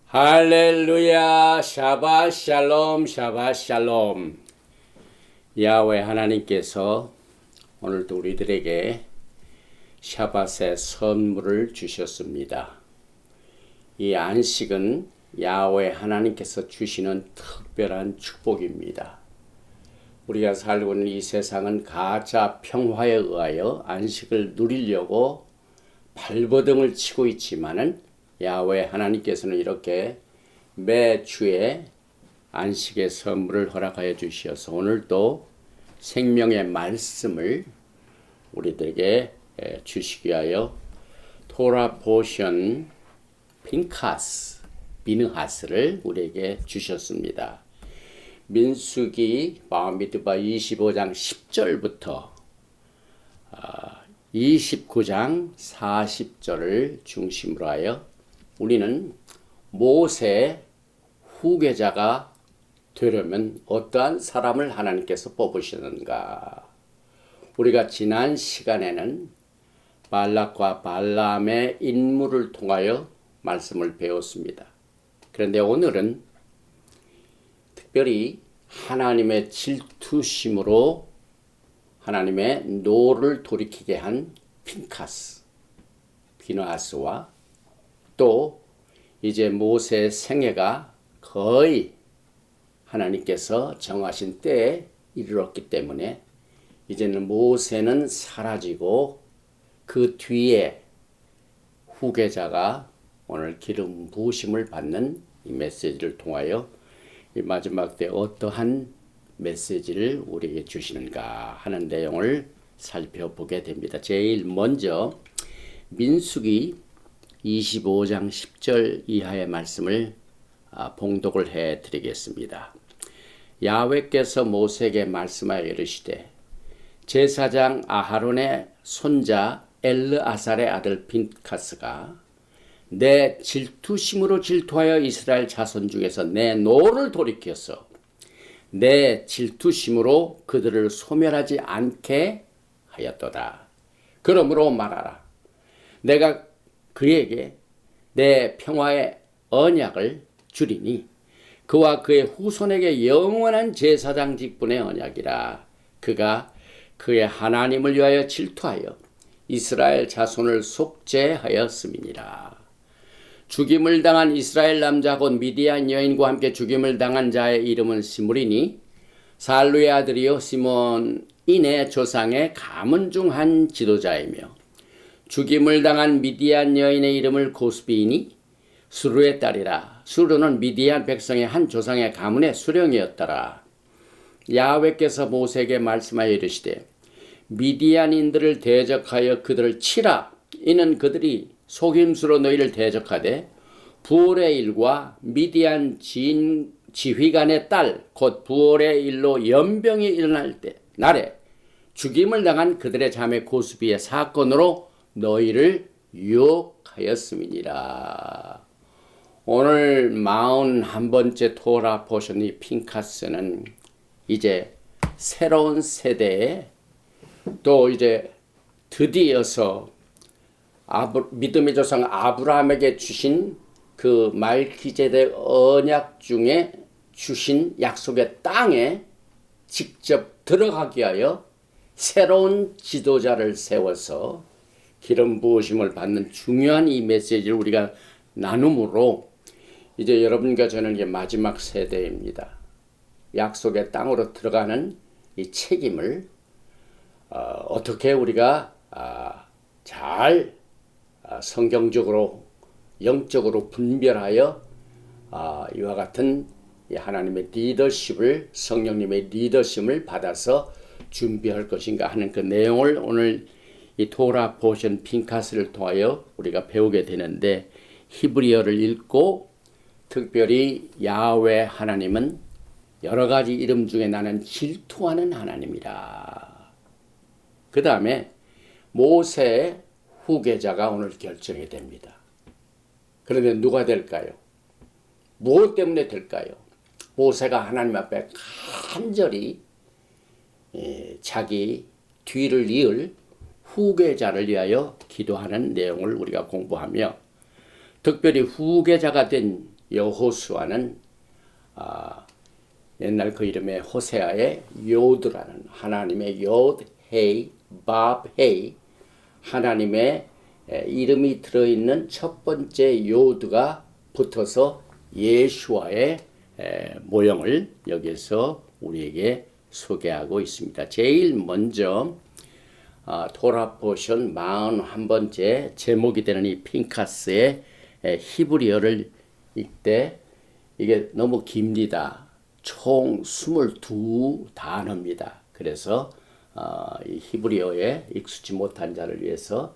할렐루야, 샤ባት 샬롬, 샤ባት 샬롬. 야훼 하나님께서 오늘도 우리들에게 샤밧의 선물을 주셨습니다. 이 안식은 야훼 하나님께서 주시는 특별한 축복입니다. 우리가 살고 있는 이 세상은 가짜 평화에 의하여 안식을 누리려고 발버둥을 치고 있지만은 야훼 하나님께서는 이렇게 매주에 안식의 선물을 허락하여 주셔서 오늘도 생명의 말씀을 우리들에게 주시기 위하여 토라 포션 비느하스를 우리에게 주셨습니다. 민수기 바미드바 25장 10절부터 29장 40절을 중심으로 하여 우리는 모세 후계자가 되려면 어떠한 사람을 하나님께서 뽑으시는가. 우리가 지난 시간에는 발락과 발람의 인물을 통하여 말씀을 배웠습니다. 그런데 오늘은 특별히 하나님의 질투심으로 하나님의 노를 돌이키게 한 비느하스와 또 이제 모세의 생애가 거의 하나님께서 정하신 때에 이르렀기 때문에 이제는 모세는 사라지고 그 뒤에 후계자가 오늘 기름 부으심을 받는 이 메시지를 통하여 이 마지막 때 어떠한 메시지를 우리에게 주시는가 하는 내용을 살펴보게 됩니다. 제일 먼저 민수기 25장 10절 이하의 말씀을 봉독을 해드리겠습니다. 야훼께서 모세에게 말씀하여 이르시되 제사장 아하론의 손자 엘르아살의 아들 빈카스가 내 질투심으로 질투하여 이스라엘 자손 중에서 내 노를 돌이켜서 내 질투심으로 그들을 소멸하지 않게 하였도다. 그러므로 말하라. 내가 그에게 내 평화의 언약을 주리니 그와 그의 후손에게 영원한 제사장 직분의 언약이라. 그가 그의 하나님을 위하여 질투하여 이스라엘 자손을 속죄하였음이니라. 죽임을 당한 이스라엘 남자 곧 미디안 여인과 함께 죽임을 당한 자의 이름은 시므리니 살루의 아들이요 시몬인의 조상의 가문 중 한 지도자이며 죽임을 당한 미디안 여인의 이름을 고스비이니 수르의 딸이라. 수르는 미디안 백성의 한 조상의 가문의 수령이었더라. 야훼께서 모세에게 말씀하여 이르시되 미디안인들을 대적하여 그들을 치라. 이는 그들이 속임수로 너희를 대적하되 부올의 일과 미디안 지휘관의 딸 곧 부올의 일로 연병이 일어날 때 날에 죽임을 당한 그들의 자매 고스비의 사건으로 너희를 유혹하였음이니라. 오늘 41번째 토라 포션이 핀카스는 이제 새로운 세대에 또 이제 드디어서 믿음의 조상 아브라함에게 주신 그 말기제덱 언약 중에 주신 약속의 땅에 직접 들어가기 위하여 새로운 지도자를 세워서 기름 부으심을 받는 중요한 이 메시지를 우리가 나눔으로 이제 여러분과 저는 이제 마지막 세대입니다. 약속의 땅으로 들어가는 이 책임을 어떻게 우리가 잘 성경적으로 영적으로 분별하여 이와 같은 하나님의 리더십을 성령님의 리더십을 받아서 준비할 것인가 하는 그 내용을 오늘 이 토라 포션 핀카스를 통하여 우리가 배우게 되는데 히브리어를 읽고 특별히 야훼 하나님은 여러 가지 이름 중에 나는 질투하는 하나님이라. 그 다음에 모세의 후계자가 오늘 결정이 됩니다. 그러면 누가 될까요? 무엇 때문에 될까요? 모세가 하나님 앞에 간절히 자기 뒤를 이을 후계자를 위하여 기도하는 내용을 우리가 공부하며 특별히 후계자가 된 여호수아는 옛날 그 이름의 호세아의 요드라는 하나님의 요드, 헤이, 밥, 헤이 하나님의 이름이 들어있는 첫 번째 요드가 붙어서 예수와의 모형을 여기서 우리에게 소개하고 있습니다. 제일 먼저 토라 포션 41번째 제목이 되는 이 핀카스의 히브리어를 읽되 이게 너무 깁니다. 총 22단어입니다. 그래서 이 히브리어에 익숙지 못한 자를 위해서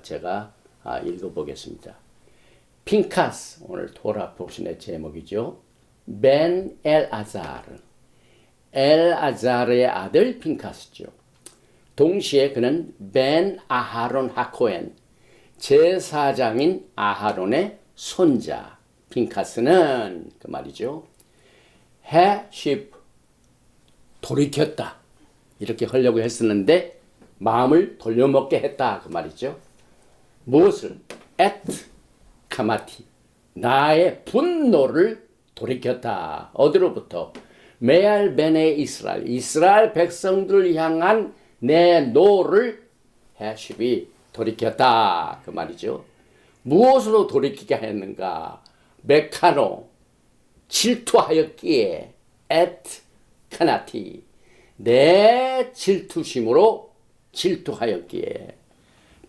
제가 읽어보겠습니다. 핀카스, 오늘 토라 포션의 제목이죠. 벤 엘아자르, 엘아자르의 아들 핀카스죠. 동시에 그는 벤 아하론 하코엔, 제사장인 아하론의 손자. 핀카스는 그 말이죠. 해쉽, 돌이켰다. 이렇게 하려고 했었는데 마음을 돌려먹게 했다. 그 말이죠. 무엇을? 에트 카마티, 나의 분노를 돌이켰다. 어디로부터? 메알 베네 이스라엘, 이스라엘 백성들을 향한 내 노를 해쉽이 돌이켰다. 그 말이죠. 무엇으로 돌이키게 했는가? 메카노, 질투하였기에, 에트 카나티, 내 질투심으로 질투하였기에,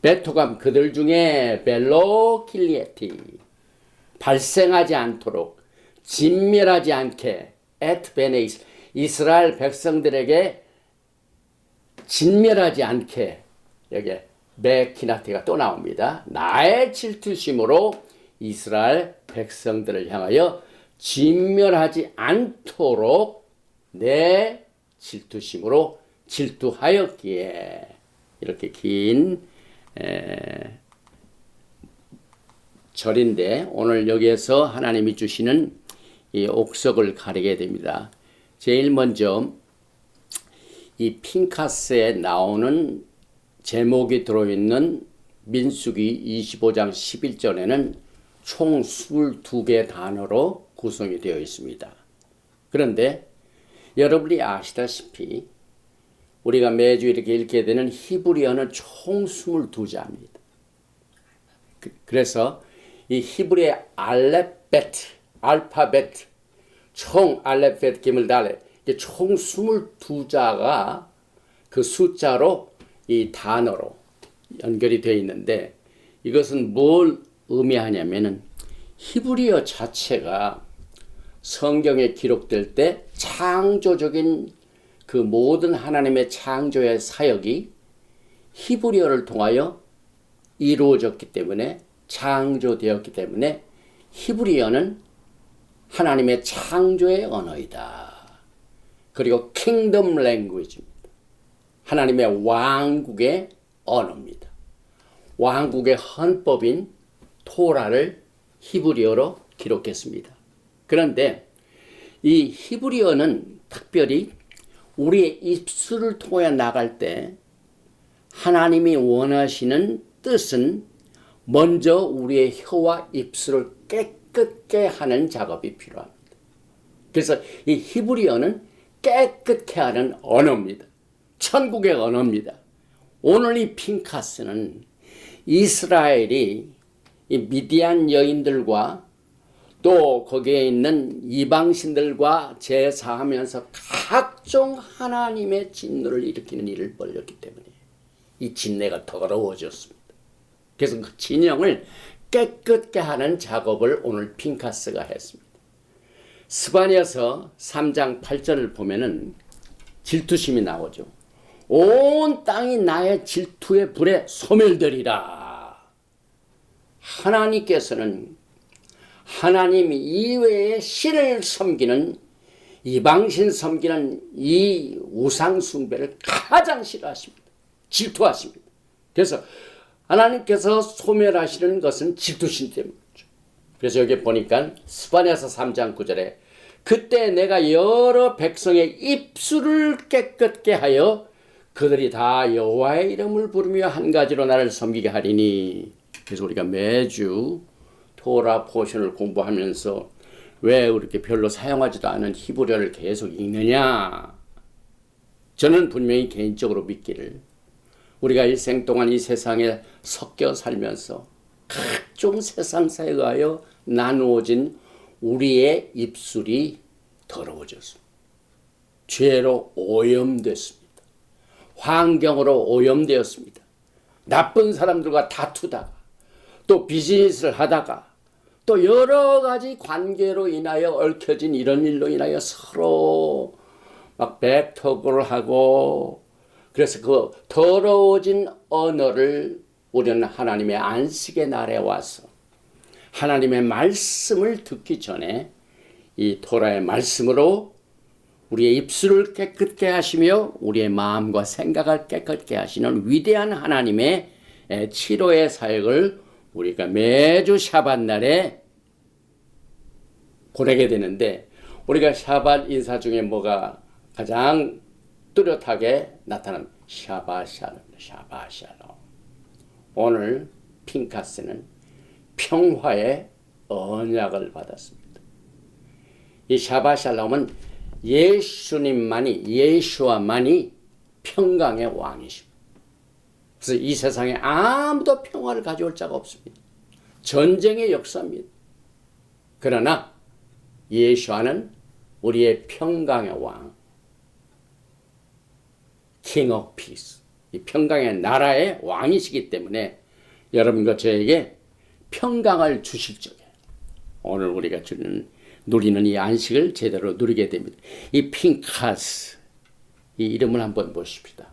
베토감 그들 중에 벨로 킬리에티, 발생하지 않도록 진멸하지 않게, 에트 베네이스, 이스라엘 백성들에게 진멸하지 않게, 여기 베키나티가 또 나옵니다. 나의 질투심으로 이스라엘 백성들을 향하여 진멸하지 않도록 내 질투심으로 질투하였기에, 이렇게 긴 절인데 오늘 여기에서 하나님이 주시는 이 옥석을 가리게 됩니다. 제일 먼저 이 핀카스에 나오는 제목이 들어있는 민수기 25장 11절에는 총 22개의 단어로 구성이 되어 있습니다. 그런데 여러분이 아시다시피 우리가 매주 이렇게 읽게 되는 히브리어는 총 22자입니다. 그래서 이 히브리의 알파벳, 총 알레벳 기물 달레, 총 22자가 그 숫자로 이 단어로 연결이 되어 있는데, 이것은 뭘 의미하냐면은 히브리어 자체가 성경에 기록될 때 창조적인 그 모든 하나님의 창조의 사역이 히브리어를 통하여 이루어졌기 때문에, 창조되었기 때문에 히브리어는 하나님의 창조의 언어이다. 그리고 킹덤 랭귀지입니다. 하나님의 왕국의 언어입니다. 왕국의 헌법인 토라를 히브리어로 기록했습니다. 그런데 이 히브리어는 특별히 우리의 입술을 통해 나갈 때 하나님이 원하시는 뜻은 먼저 우리의 혀와 입술을 깨끗게 하는 작업이 필요합니다. 그래서 이 히브리어는 깨끗게 하는 언어입니다. 천국의 언어입니다. 오늘 이 핀카스는 이스라엘이 이 미디안 여인들과 또 거기에 있는 이방신들과 제사하면서 각종 하나님의 진노를 일으키는 일을 벌였기 때문에 이 진내가 더러워졌습니다. 그래서 그 진영을 깨끗게 하는 작업을 오늘 핀카스가 했습니다. 스바냐서 3장 8절을 보면은 질투심이 나오죠. 온 땅이 나의 질투의 불에 소멸되리라. 하나님께서는 하나님 이외의 신을 섬기는, 이방신 섬기는 이 우상 숭배를 가장 싫어하십니다. 질투하십니다. 그래서 하나님께서 소멸하시는 것은 질투심 때문이죠. 그래서 여기 보니까 스바냐서 3장 9절에 그때 내가 여러 백성의 입술을 깨끗게 하여 그들이 다 여호와의 이름을 부르며 한 가지로 나를 섬기게 하리니. 그래서 우리가 매주 토라 포션을 공부하면서 왜 그렇게 별로 사용하지도 않은 히브리어를 계속 읽느냐? 저는 분명히 개인적으로 믿기를 우리가 일생 동안 이 세상에 섞여 살면서 각종 세상사에 의하여 나누어진 우리의 입술이 더러워졌습니다. 죄로 오염됐습니다. 환경으로 오염되었습니다. 나쁜 사람들과 다투다가 또 비즈니스를 하다가 또 여러 가지 관계로 인하여 얽혀진 이런 일로 인하여 서로 막 백토를 하고 그래서 그 더러워진 언어를 우리는 하나님의 안식의 날에 와서 하나님의 말씀을 듣기 전에 이 토라의 말씀으로 우리의 입술을 깨끗게 하시며 우리의 마음과 생각을 깨끗게 하시는 위대한 하나님의 치료의 사역을 우리가 매주 샤밧 날에 보내게 되는데 우리가 샤밧 인사 중에 뭐가 가장 뚜렷하게 나타난 샤밧 샬롬, 샤밧 샬롬. 오늘 핀카스는 평화의 언약을 받았습니다. 이 샤밧 샬롬은 예수님만이 예수와만이 평강의 왕이십니다. 그래서 이 세상에 아무도 평화를 가져올 자가 없습니다. 전쟁의 역사입니다. 그러나 예수와는 우리의 평강의 왕, King of Peace, 이 평강의 나라의 왕이시기 때문에 여러분과 저에게 평강을 주실 적에 오늘 우리가 누리는 이 안식을 제대로 누리게 됩니다. 이 핀카스, 이 이름을 한번 보십시다.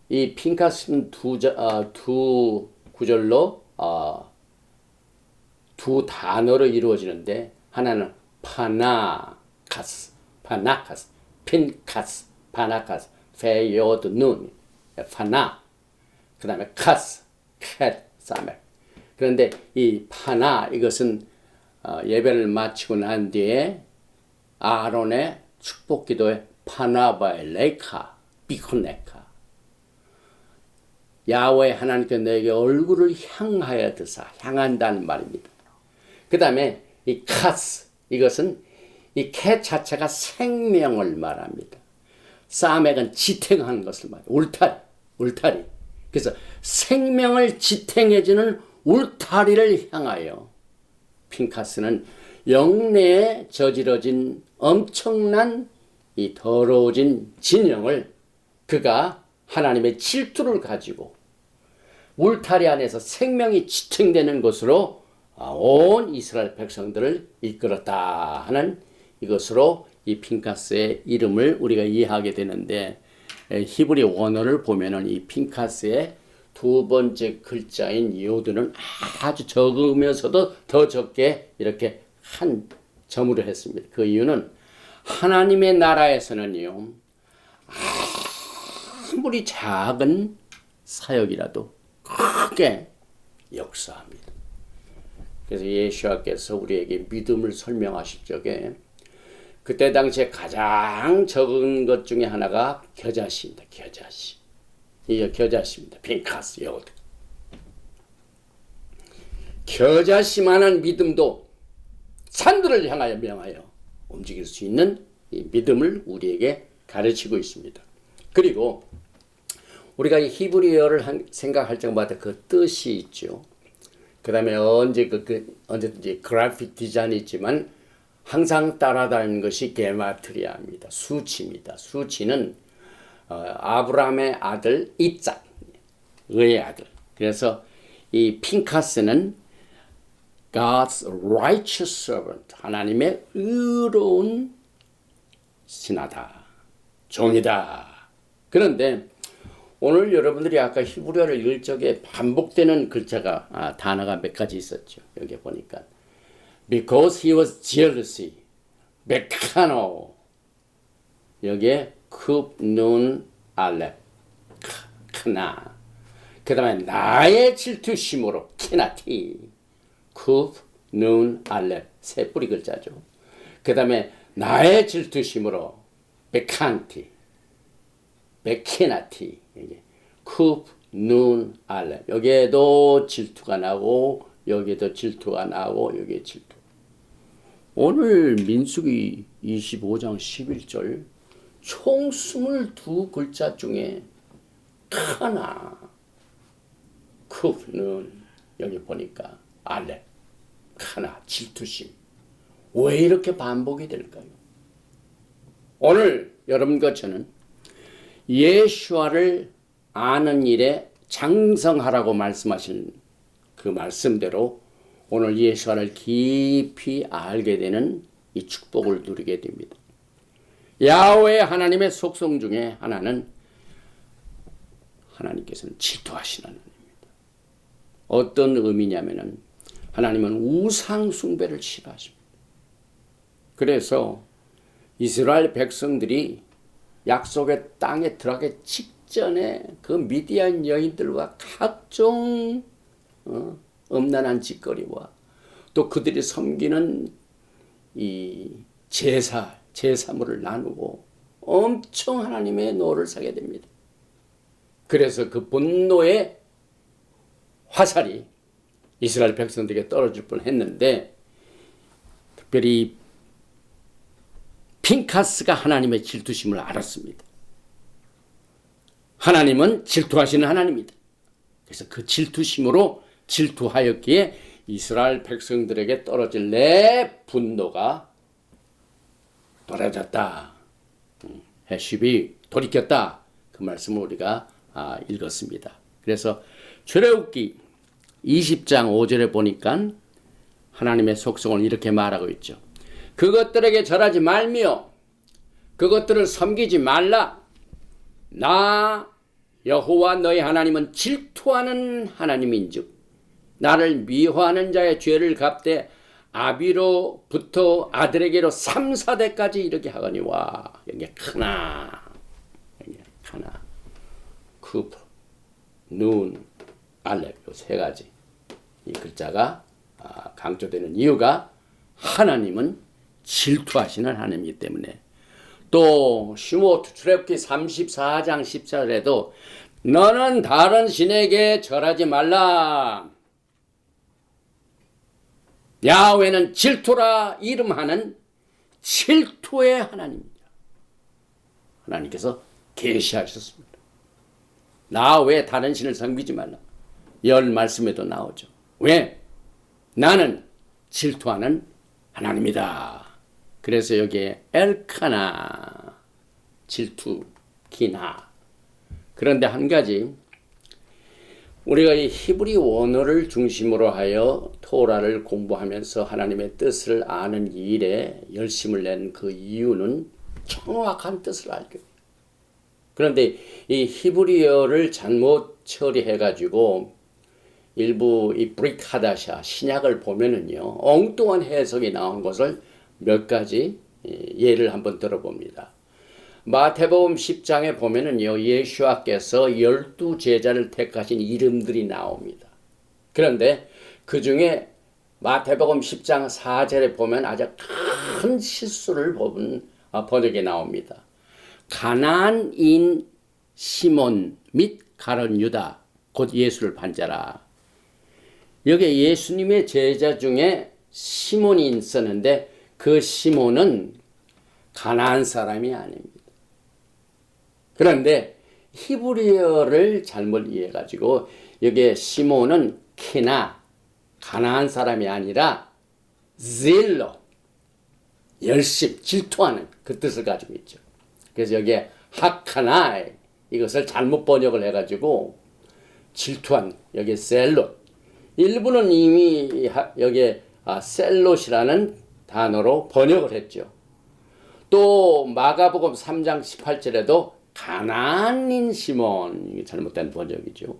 이 핀카스는 두 구절로 두 단어로 이루어지는데 하나는 파나카스, 핀카스, 파나카스, 페요드 눈, 파나, 그 다음에 카스, 캣, 사멜. 그런데 이 파나 이것은 예배를 마치고 난 뒤에 아론의 축복 기도에 파나바의 레카, 비코네카. 야훼 하나님께 너에게 얼굴을 향하여 드사, 향한다는 말입니다. 그 다음에 이 카스, 이것은 이 캣 자체가 생명을 말합니다. 사맥은 지탱하는 것을 말해요. 울타리. 그래서 생명을 지탱해주는 울타리를 향하여 핀카스는 영내에 저지러진 엄청난 이 더러워진 진영을 그가 하나님의 질투를 가지고 울타리 안에서 생명이 지탱되는 것으로 온 이스라엘 백성들을 이끌었다 하는 이것으로 이 핀카스의 이름을 우리가 이해하게 되는데 히브리 원어를 보면은 이 핀카스의 두 번째 글자인 요드는 아주 적으면서도 더 적게 이렇게 한 점으로 했습니다. 그 이유는 하나님의 나라에서는요, 아무리 작은 사역이라도 크게 역사합니다. 그래서 예수와께서 우리에게 믿음을 설명하실 적에 그때 당시에 가장 적은 것 중에 하나가 겨자씨입니다. 겨자씨. 이게 겨자씨입니다. 핀카스 요드. 겨자씨만한 믿음도 산들을 향하여 명하여 움직일 수 있는 이 믿음을 우리에게 가르치고 있습니다. 그리고 우리가 이 히브리어를 생각할 때마다 그 뜻이 있죠. 그 다음에 언제든지 그래픽 디자인이 있지만 항상 따라다니는 것이 게마트리아입니다. 수치입니다. 수치는 아브라함의 아들 이삭, 의 아들. 그래서 이 핀카스는 God's righteous servant, 하나님의 의로운 신하다, 종이다. 그런데 오늘 여러분들이 아까 히브리어를 읽을 적에 반복되는 글자가 단어가 몇 가지 있었죠. 여기 보니까 Because he was jealousy, 메카노. 여기에 쿱, 눈, 알렙, 크나. 그 다음에 나의 질투심으로 키나티. 쿱, 눈, 알렙. 세 뿌리 글자죠. 그 다음에 나의 질투심으로 베칸티, 베키나티. 쿱, 눈, 알렙. 여기에도 질투가 나고 여기에도 질투가 나오고 여기에 질투. 오늘 민수기 25장 11절 총 22글자 중에 카나 크는 여기 보니까 알레 카나 질투심. 왜 이렇게 반복이 될까요? 오늘 여러분과 저는 예수와를 아는 일에 장성하라고 말씀하신 그 말씀대로 오늘 예수와를 깊이 알게 되는 이 축복을 누리게 됩니다. 야훼 하나님의 속성 중에 하나는 하나님께서는 질투하시는 하나님입니다. 어떤 의미냐면은 하나님은 우상 숭배를 싫어하십니다. 그래서 이스라엘 백성들이 약속의 땅에 들어가기 직전에 그 미디안 여인들과 각종 음란한 짓거리와 또 그들이 섬기는 이 제사물을 나누고 엄청 하나님의 노를 사게 됩니다. 그래서 그 분노의 화살이 이스라엘 백성들에게 떨어질 뻔했는데 특별히 핀카스가 하나님의 질투심을 알았습니다. 하나님은 질투하시는 하나님이다. 그래서 그 질투심으로 질투하였기에 이스라엘 백성들에게 떨어질 내 분노가 떨어졌다. 해십이 돌이켰다. 그 말씀을 우리가 읽었습니다. 그래서 출애굽기 20장 5절에 보니까 하나님의 속성을 이렇게 말하고 있죠. 그것들에게 절하지 말며 그것들을 섬기지 말라. 나 여호와 너희 하나님은 질투하는 하나님인즉 나를 미워하는 자의 죄를 갚되 아비로부터 아들에게로 3, 4대까지 이르게 하거니와. 여기 카나, 쿠프, 눈, 알렙 요 세 가지 이 글자가 강조되는 이유가 하나님은 질투하시는 하나님이기 때문에. 또 슈모트 출애굽기 34장 14절에도 너는 다른 신에게 절하지 말라. 야훼는 질투라 이름하는 질투의 하나님입니다. 하나님께서 계시하셨습니다. 나 외에 다른 신을 섬기지 말라. 열 말씀에도 나오죠. 왜? 나는 질투하는 하나님이다. 그래서 여기에 엘카나 질투, 기나. 그런데 한 가지 우리가 이 히브리 원어를 중심으로 하여 토라를 공부하면서 하나님의 뜻을 아는 일에 열심을 낸 그 이유는 정확한 뜻을 알게 돼요. 그런데 이 히브리어를 잘못 처리해가지고 일부 이 브릭하다샤 신약을 보면은요 엉뚱한 해석이 나온 것을 몇 가지 예를 한번 들어봅니다. 마태복음 10장에 보면은요 예수와께서 12제자를 택하신 이름들이 나옵니다. 그런데 그 중에 마태복음 10장 4절에 보면 아주 큰 실수를 뽑은 번역이 나옵니다. 가나안인 시몬 및 가룟 유다 곧 예수를 반자라. 여기에 예수님의 제자 중에 시몬이 있었는데 그 시몬은 가나안 사람이 아닙니다. 그런데 히브리어를 잘못 이해해가지고 여기에 시몬은 키나 가나안 사람이 아니라 질로 열심 질투하는 그 뜻을 가지고 있죠. 그래서 여기에 하카나 이것을 잘못 번역을 해가지고 질투한 여기 셀롯 일부는 이미 여기에 셀롯이라는 단어로 번역을 했죠. 또 마가복음 3장 18절에도 가나안인 시몬 이게 잘못된 번역이죠.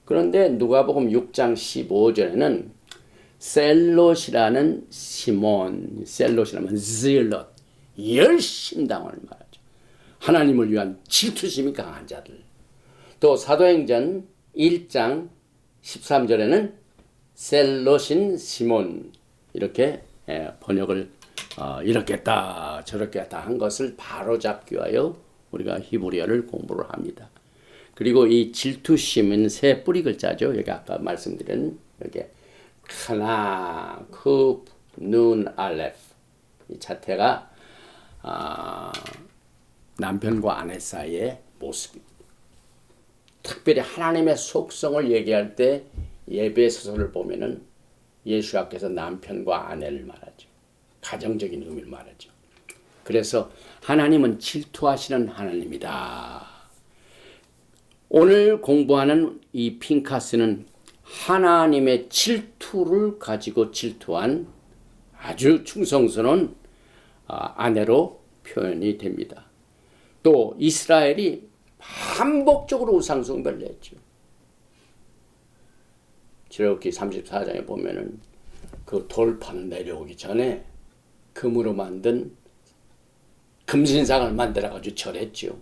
그런데 누가복음 6장 15절에는 셀롯이라는 시몬 셀롯이라면 질럿 열심당을 말하죠. 하나님을 위한 질투심이 강한 자들. 또 사도행전 1장 13절에는 셀롯인 시몬 이렇게 번역을 이렇게 했다 저렇게 했다 한 것을 바로잡기 위하여 우리가 히브리어를 공부를 합니다. 그리고 이 질투심은 세 뿌리 글자죠. 여기 아까 말씀드린 여기 카나, 쿠프, 눈, 알레프. 이 자태가 남편과 아내 사이의 모습입니다. 특별히 하나님의 속성을 얘기할 때 예배서를 보면은 예수님께서 남편과 아내를 말하죠. 가정적인 의미를 말하죠. 그래서 하나님은 질투하시는 하나님이다. 오늘 공부하는 이 핀카스는 하나님의 질투를 가지고 질투한 아주 충성스러운 아내로 표현이 됩니다. 또 이스라엘이 반복적으로 우상숭배를 했죠. 출애굽기 34장에 보면은 그 돌판 내려오기 전에 금으로 만든 금신상을 만들어가지고 절했죠.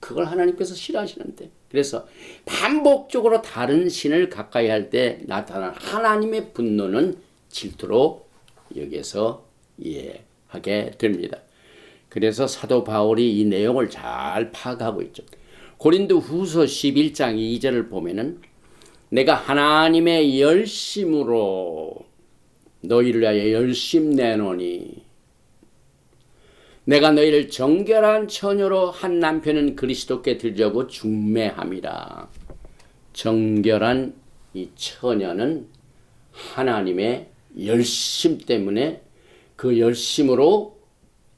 그걸 하나님께서 싫어하시는데, 그래서 반복적으로 다른 신을 가까이 할 때 나타난 하나님의 분노는 질투로 여기서 이해하게 됩니다. 그래서 사도 바울이 이 내용을 잘 파악하고 있죠. 고린도 후서 11장 2절을 보면은 내가 하나님의 열심으로 너희를 위하여 열심 내노니 내가 너희를 정결한 처녀로 한 남편은 그리스도께 들려고 중매함이라. 정결한 이 처녀는 하나님의 열심 때문에 그 열심으로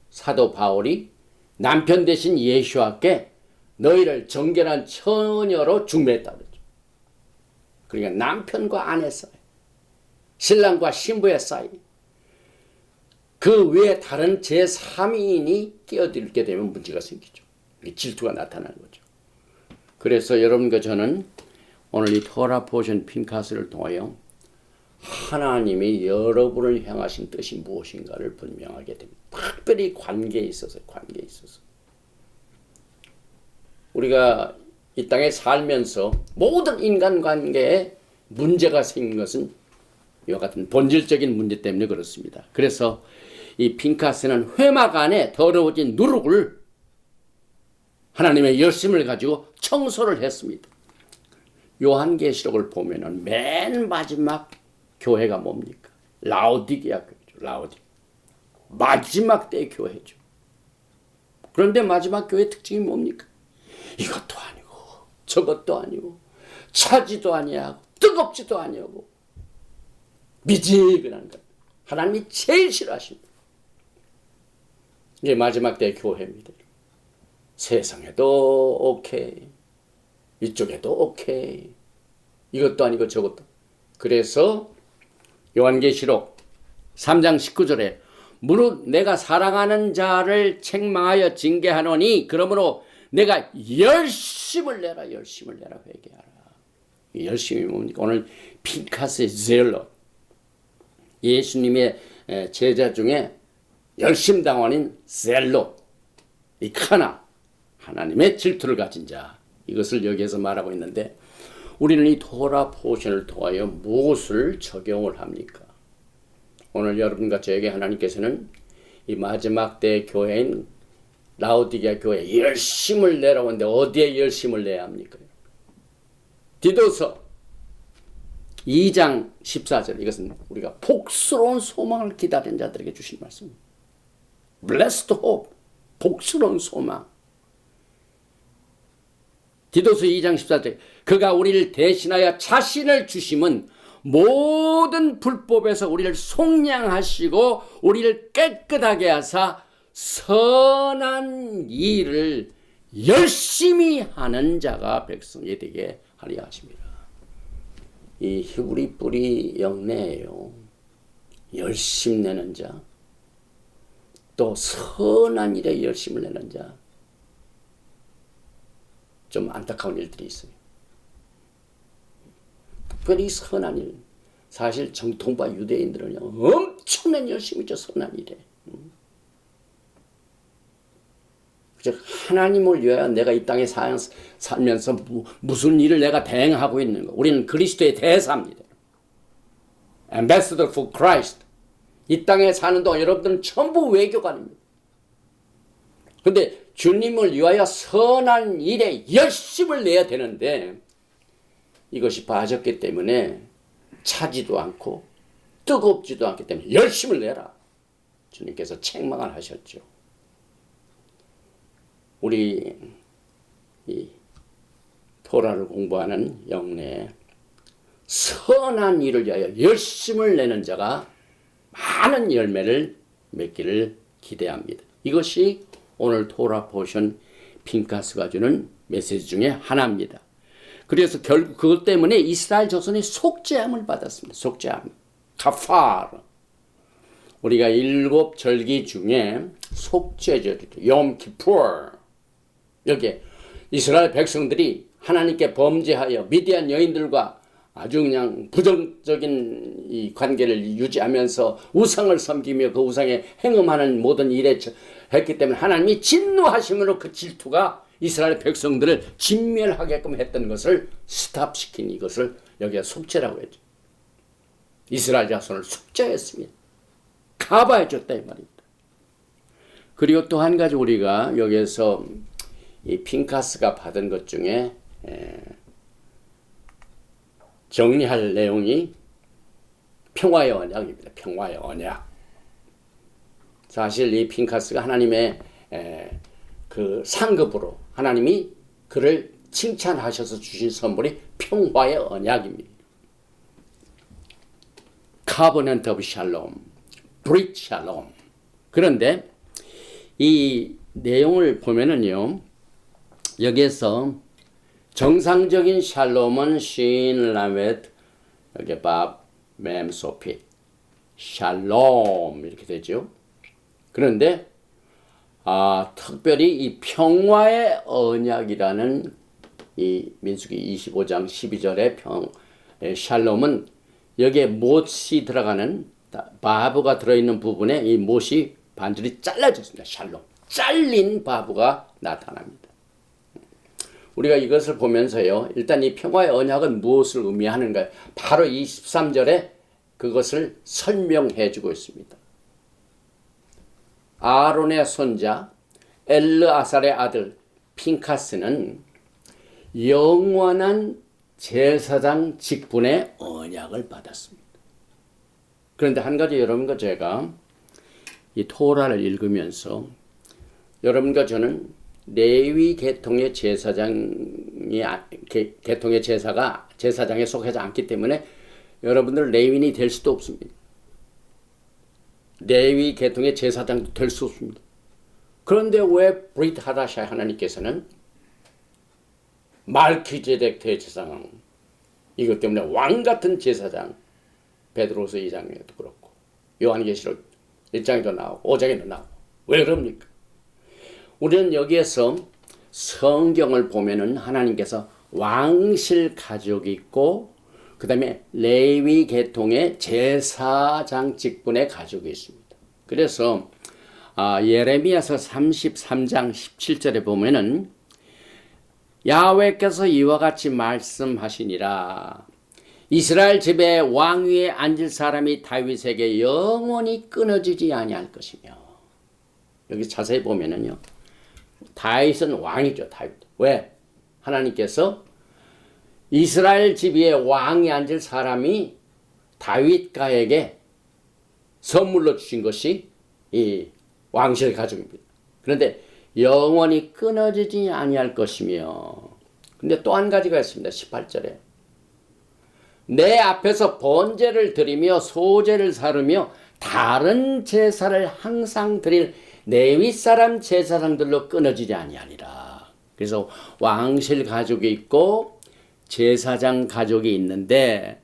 사도 바울이 남편 대신 예수와께 너희를 정결한 처녀로 중매했다 그러죠. 그러니까 남편과 아내 사이, 신랑과 신부의 사이, 그 외에 다른 제3인이 끼어들게 되면 문제가 생기죠. 질투가 나타나는 거죠. 그래서 여러분과 저는 오늘 이 토라 포션 핀카스를 통하여 하나님이 여러분을 향하신 뜻이 무엇인가를 분명하게 됩니다. 특별히 관계에 있어서. 우리가 이 땅에 살면서 모든 인간관계에 문제가 생긴 것은 이와 같은 본질적인 문제 때문에 그렇습니다. 그래서 이 핀카스는 회막 안에 더러워진 누룩을 하나님의 열심을 가지고 청소를 했습니다. 요한계시록을 보면은 맨 마지막 교회가 뭡니까? 라오디게아 교회죠. 라오디. 마지막 때의 교회죠. 그런데 마지막 교회의 특징이 뭡니까? 이것도 아니고 저것도 아니고 차지도 아니하고 뜨겁지도 아니하고 미지근한 것. 하나님이 제일 싫어하십니다. 이게 마지막 때의 교회입니다. 세상에도 오케이, 이쪽에도 오케이, 이것도 아니고 저것도. 그래서 요한계시록 3장 19절에 무릇 내가 사랑하는 자를 책망하여 징계하노니 그러므로 내가 열심을 내라 회개하라. 열심이 뭡니까? 오늘 핀카스의 젤러, 예수님의 제자 중에 열심당원인 젤로, 이 카나, 하나님의 질투를 가진 자, 이것을 여기에서 말하고 있는데 우리는 이 토라 포션을 통하여 무엇을 적용을 합니까? 오늘 여러분과 저에게 하나님께서는 이 마지막 때 교회인 라오디게아 교회에 열심을 내라고 하는데 어디에 열심을 내야 합니까? 디도서 2장 14절, 이것은 우리가 복스러운 소망을 기다리는 자들에게 주신 말씀입니다. Blessed hope, 복스러운 소망. 디도서 2장 14절, 그가 우리를 대신하여 자신을 주심은 모든 불법에서 우리를 속량하시고 우리를 깨끗하게 하사 선한 일을 열심히 하는 자가 백성이 되게 하려 하십니다. 이 히브리 뿌리 영내예요. 열심 내는 자, 또 선한 일에 열심을 내는 자. 좀 안타까운 일들이 있어요. 특별히 선한 일. 사실 정통파 유대인들은 엄청난 열심이죠. 선한 일에. 즉 하나님을 위하여 내가 이 땅에 살면서 무슨 일을 내가 대행하고 있는 거. 우리는 그리스도의 대사입니다. Ambassador for Christ. 이 땅에 사는 동안 여러분들은 전부 외교관입니다. 그런데 주님을 위하여 선한 일에 열심을 내야 되는데 이것이 빠졌기 때문에 차지도 않고 뜨겁지도 않기 때문에 열심을 내라. 주님께서 책망을 하셨죠. 우리 이 토라를 공부하는 영내에 선한 일을 위하여 열심을 내는 자가 많은 열매를 맺기를 기대합니다. 이것이 오늘 토라 포션 핀카스가 주는 메시지 중에 하나입니다. 그래서 결국 그것 때문에 이스라엘 자손이 속죄함을 받았습니다. 속죄함. 카파르. 우리가 7 절기 중에 속죄절이죠. 욤키푸르. 여기에 이스라엘 백성들이 하나님께 범죄하여 미디안 여인들과 아주 그냥 부정적인 이 관계를 유지하면서 우상을 섬기며 그 우상에 행음하는 모든 일에 했기 때문에 하나님이 진노하심으로 그 질투가 이스라엘 백성들을 진멸하게끔 했던 것을 스탑시킨 이것을 여기에 속죄라고 했죠. 이스라엘 자손을 속죄했습니다. 가봐해 줬다 이 말입니다. 그리고 또 한 가지 우리가 여기에서 이 핀카스가 받은 것 중에 정리할 내용이 평화의 언약입니다. 평화의 언약. 사실 이 핀카스가 하나님의 그 상급으로 하나님이 그를 칭찬하셔서 주신 선물이 평화의 언약입니다. Covenant of Shalom, Brit Shalom. 그런데 이 내용을 보면은요, 여기에서 정상적인 샬롬은 신 라멧 여기 밥 맴 소피 샬롬 이렇게 되죠. 그런데 특별히 이 평화의 언약이라는 이 민수기 25장 12절의 샬롬은 여기에 못이 들어가는 바브가 들어있는 부분에 이 못이 반절이 잘라졌습니다. 샬롬. 잘린 바브가 나타납니다. 우리가 이것을 보면서요, 일단 이 평화의 언약은 무엇을 의미하는가? 바로 이 13절에 그것을 설명해 주고 있습니다. 아론의 손자 엘르아살의 아들 핀카스는 영원한 제사장 직분의 언약을 받았습니다. 그런데 한 가지 여러분과 제가 이 토라를 읽으면서 여러분과 저는 레위 계통의 제사장이 계통의 제사가 제사장에 속하지 않기 때문에 여러분들 레위인이 될 수도 없습니다. 레위 계통의 제사장도 될 수 없습니다. 그런데 왜 브릿 하다샤 하나님께서는 말키제덱 대제사장 이것 때문에 왕 같은 제사장 베드로서 2장에도 그렇고 요한계시록 1장에도 나오고 5장에도 나오고 왜 그럽니까? 우리는 여기에서 성경을 보면은 하나님께서 왕실 가족이 있고 그 다음에 레위 계통의 제사장 직분의 가족이 있습니다. 그래서 예레미야서 33장 17절에 보면은 야훼께서 이와 같이 말씀하시니라. 이스라엘 집에 왕위에 앉을 사람이 다윗에게 영원히 끊어지지 아니할 것이며. 여기 자세히 보면은요. 다윗은 왕이죠. 다윗. 왜? 하나님께서 이스라엘 집 위에 왕이 앉을 사람이 다윗가에게 선물로 주신 것이 이 왕실 가족입니다. 그런데 영원히 끊어지지 아니할 것이며. 근데 또 한 가지가 있습니다. 18절에. 내 앞에서 번제를 드리며 소제를 사르며 다른 제사를 항상 드릴 레위 사람 제사장들로 끊어지지 아니하리라. 그래서 왕실 가족이 있고 제사장 가족이 있는데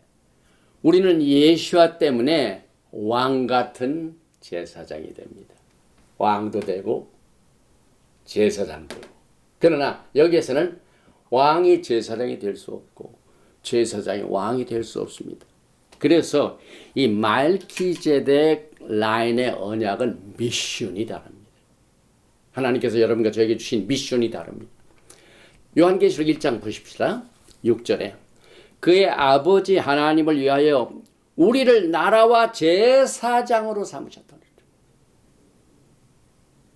우리는 예수와 때문에 왕 같은 제사장이 됩니다. 왕도 되고 제사장도 되고. 그러나 여기에서는 왕이 제사장이 될 수 없고 제사장이 왕이 될 수 없습니다. 그래서 이 말키제덱 라인의 언약은 미션이 다릅니다. 하나님께서 여러분과 저에게 주신 미션이 다릅니다. 요한계시록 1장 보십시다. 6절에 그의 아버지 하나님을 위하여 우리를 나라와 제사장으로 삼으셨다.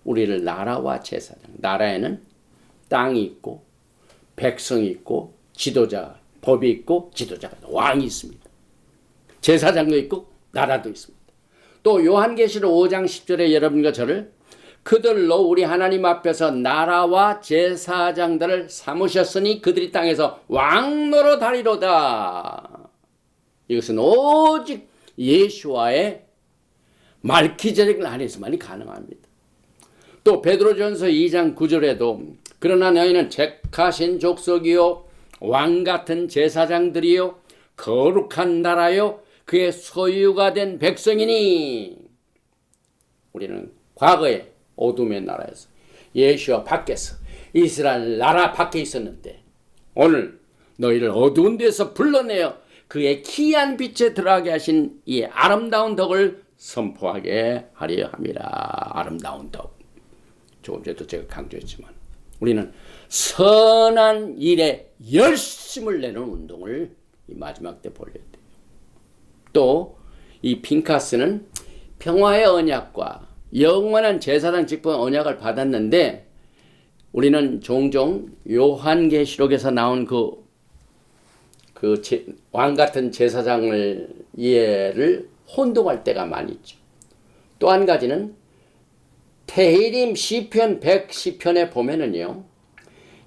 우리를 나라와 제사장. 나라에는 땅이 있고 백성이 있고 지도자, 법이 있고 지도자가 왕이 있습니다. 제사장도 있고 나라도 있습니다. 또 요한계시록 5장 10절에 여러분과 저를 그들로 우리 하나님 앞에서 나라와 제사장들을 삼으셨으니 그들이 땅에서 왕노로 다리로다. 이것은 오직 예수와의 말기제덱 안에서만이 가능합니다. 또 베드로전서 2장 9절에도 그러나 너희는 택하신 족속이요 왕같은 제사장들이요 거룩한 나라요 그의 소유가 된 백성이니. 우리는 과거에 어둠의 나라에서 예수와 밖에서 이스라엘 나라 밖에 있었는데 오늘 너희를 어두운 데서 불러내어 그의 기이한 빛에 들어가게 하신 이 아름다운 덕을 선포하게 하려 함이라. 아름다운 덕. 조금 전에도 제가 강조했지만 우리는 선한 일에 열심을 내는 운동을 이 마지막 때 벌여야 돼요. 또 이 핀카스는 평화의 언약과 영원한 제사장 직분 언약을 받았는데 우리는 종종 요한계시록에서 나온 왕 같은 제사장을 이해를 혼동할 때가 많이 있죠. 또 한 가지는 테히림 시편 110편에 보면은요.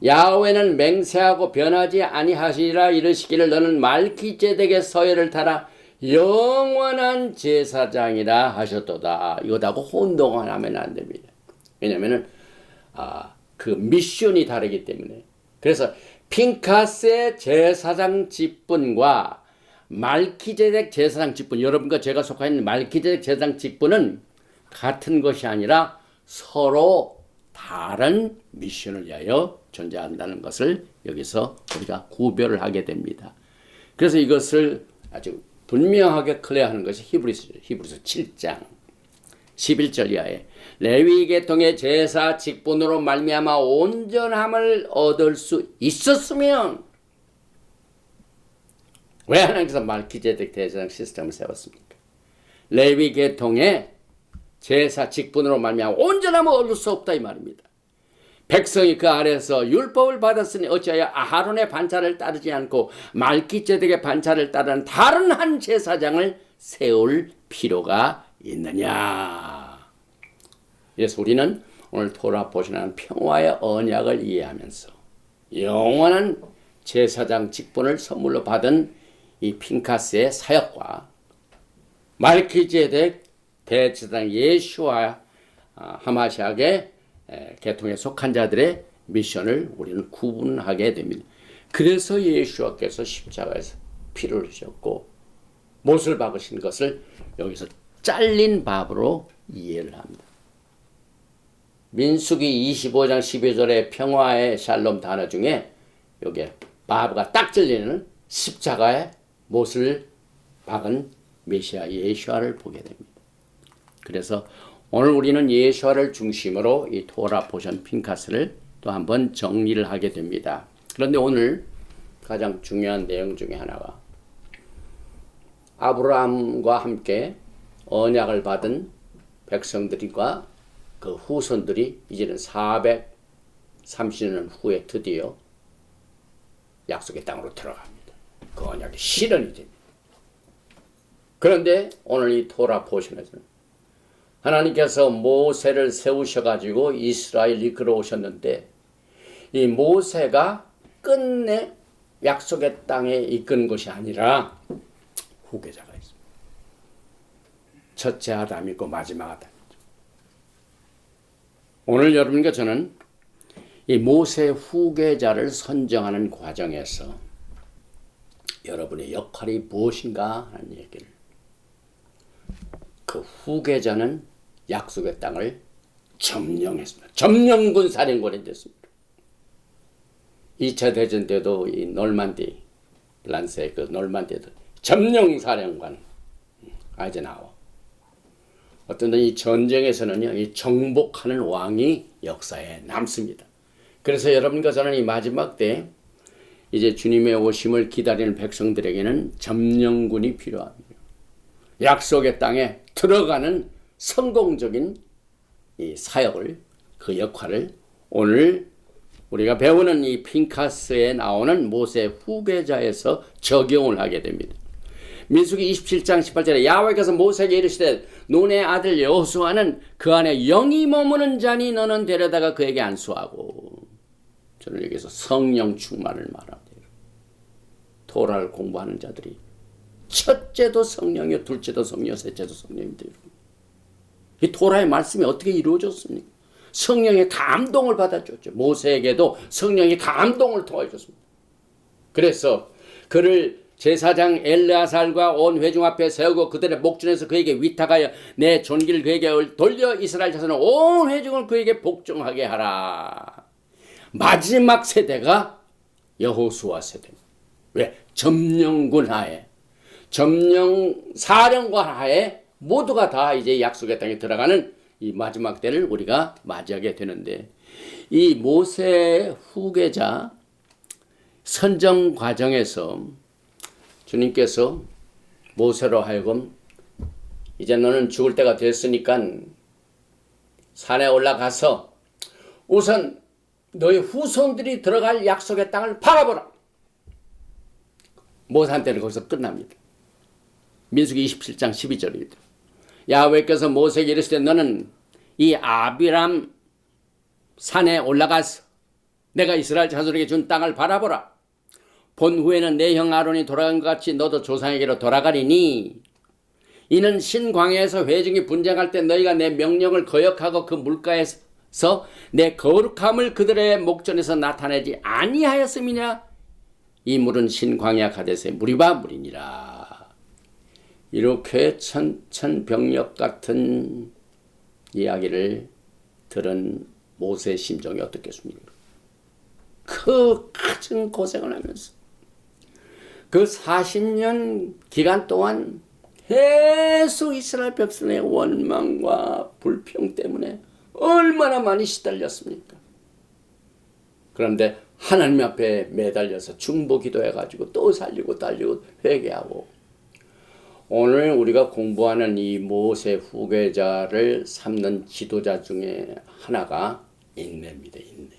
야훼는 맹세하고 변하지 아니하시리라 이르시기를 너는 말기제덱의 서열을 따라 영원한 제사장이라 하셨도다. 이것하고 혼동을 하면 안 됩니다. 왜냐면은 그 미션이 다르기 때문에. 그래서 핀카스의 제사장 직분과 말기제덱 제사장 직분, 여러분과 제가 속한 말기제덱 제사장 직분은 같은 것이 아니라 서로 다른 미션을 위하여 존재한다는 것을 여기서 우리가 구별을 하게 됩니다. 그래서 이것을 아주 분명하게 클리어하는 것이 히브리서 7장 11절 이하에 레위 계통의 제사 직분으로 말미암아 온전함을 얻을 수 있었으면 왜 하나님께서 말기제덱 제사장 시스템을 세웠습니까? 레위 계통의 제사 직분으로 말미암아 온전함을 얻을 수 없다 이 말입니다. 백성이 그 아래에서 율법을 받았으니 어찌하여 아하론의 반차를 따르지 않고 말기제덱의 반차를 따르는 다른 한 제사장을 세울 필요가 있느냐. 그래서 우리는 오늘 토라 보시는 평화의 언약을 이해하면서 영원한 제사장 직분을 선물로 받은 이 핀카스의 사역과 말기제덱 대제사장 예수와 하마시아의 계통에 속한 자들의 미션을 우리는 구분하게 됩니다. 그래서 예수와께서 십자가에서 피를 흘리셨고 못을 박으신 것을 여기서 잘린 밥으로 이해를 합니다. 민수기 25장 12절의 평화의 샬롬 단어 중에 여기에 바브가 딱 잘리는 십자가에 못을 박은 메시아 예수와를 보게 됩니다. 그래서 오늘 우리는 예수와를 중심으로 이 토라 포션 핀카스를 또 한번 정리를 하게 됩니다. 그런데 오늘 가장 중요한 내용 중에 하나가 아브라함과 함께 언약을 받은 백성들과 그 후손들이 이제는 430년 후에 드디어 약속의 땅으로 들어갑니다. 그 언약이 실현이 됩니다. 그런데 오늘 이 토라 포션에서는 하나님께서 모세를 세우셔가지고 이스라엘 이끌어 오셨는데 이 모세가 끝내 약속의 땅에 이끄는 것이 아니라 후계자가 있습니다. 첫째 아담이 있고 마지막 아담이죠. 오늘 여러분과 저는 이 모세 후계자를 선정하는 과정에서 여러분의 역할이 무엇인가 하는 얘기를, 그 후계자는 약속의 땅을 점령했습니다. 점령군 사령관이 됐습니다. 2차 대전 때도 이 놀만디 란세 그 놀만디도 점령 사령관 아이젠하워. 어떤 이 전쟁에서는요, 이 정복하는 왕이 역사에 남습니다. 그래서 여러분과 저는 이 마지막 때 이제 주님의 오심을 기다리는 백성들에게는 점령군이 필요합니다. 약속의 땅에 들어가는 성공적인 이 사역을, 그 역할을 오늘 우리가 배우는 이 핀카스에 나오는 모세 후계자에서 적용을 하게 됩니다. 민수기 27장 18절에 야훼께서 모세에게 이르시되 눈의 아들 여호수아는 그 안에 영이 머무는 자니 너는 데려다가 그에게 안수하고. 저는 여기서 성령 충만을 말합니다. 토라를 공부하는 자들이 첫째도 성령이요, 둘째도 성령, 셋째도 성령입니다. 이 토라의 말씀이 어떻게 이루어졌습니까? 성령의 감동을 받아줬죠. 모세에게도 성령의 감동을 도와줬습니다. 그래서 그를 제사장 엘르아살과 온 회중 앞에 세우고 그들의 목전에서 그에게 위탁하여 내 존귀를 그에게 돌려 이스라엘 자손은 온 회중을 그에게 복종하게 하라. 마지막 세대가 여호수아 세대입니다. 왜? 점령군 하에, 점령사령관 하에 모두가 다 이제 약속의 땅에 들어가는 이 마지막 때를 우리가 맞이하게 되는데, 이 모세의 후계자 선정 과정에서 주님께서 모세로 하여금 이제 너는 죽을 때가 됐으니까 산에 올라가서 우선 너희 후손들이 들어갈 약속의 땅을 바라보라. 모세한테는 거기서 끝납니다. 민수기 27장 12절입니다. 야훼께서 모세에게 이르시되 너는 이 아비람 산에 올라가서 내가 이스라엘 자손에게 준 땅을 바라보라. 본 후에는 내 형 아론이 돌아간 것 같이 너도 조상에게로 돌아가리니 이는 신광야에서 회중이 분쟁할 때 너희가 내 명령을 거역하고 그 물가에서 내 거룩함을 그들의 목전에서 나타내지 아니하였음이냐. 이 물은 신광야 가데스의 무리바 물이니라. 이렇게 천천병력 같은 이야기를 들은 모세의 심정이 어떻겠습니까? 그 가진 고생을 하면서 그 40년 기간 동안 계속 이스라엘 백성의 원망과 불평 때문에 얼마나 많이 시달렸습니까? 그런데 하나님 앞에 매달려서 중보 기도해가지고 또 살리고 딸리고 회개하고, 오늘 우리가 공부하는 이 모세 후계자를 삼는 지도자 중에 하나가 인내입니다. 인내.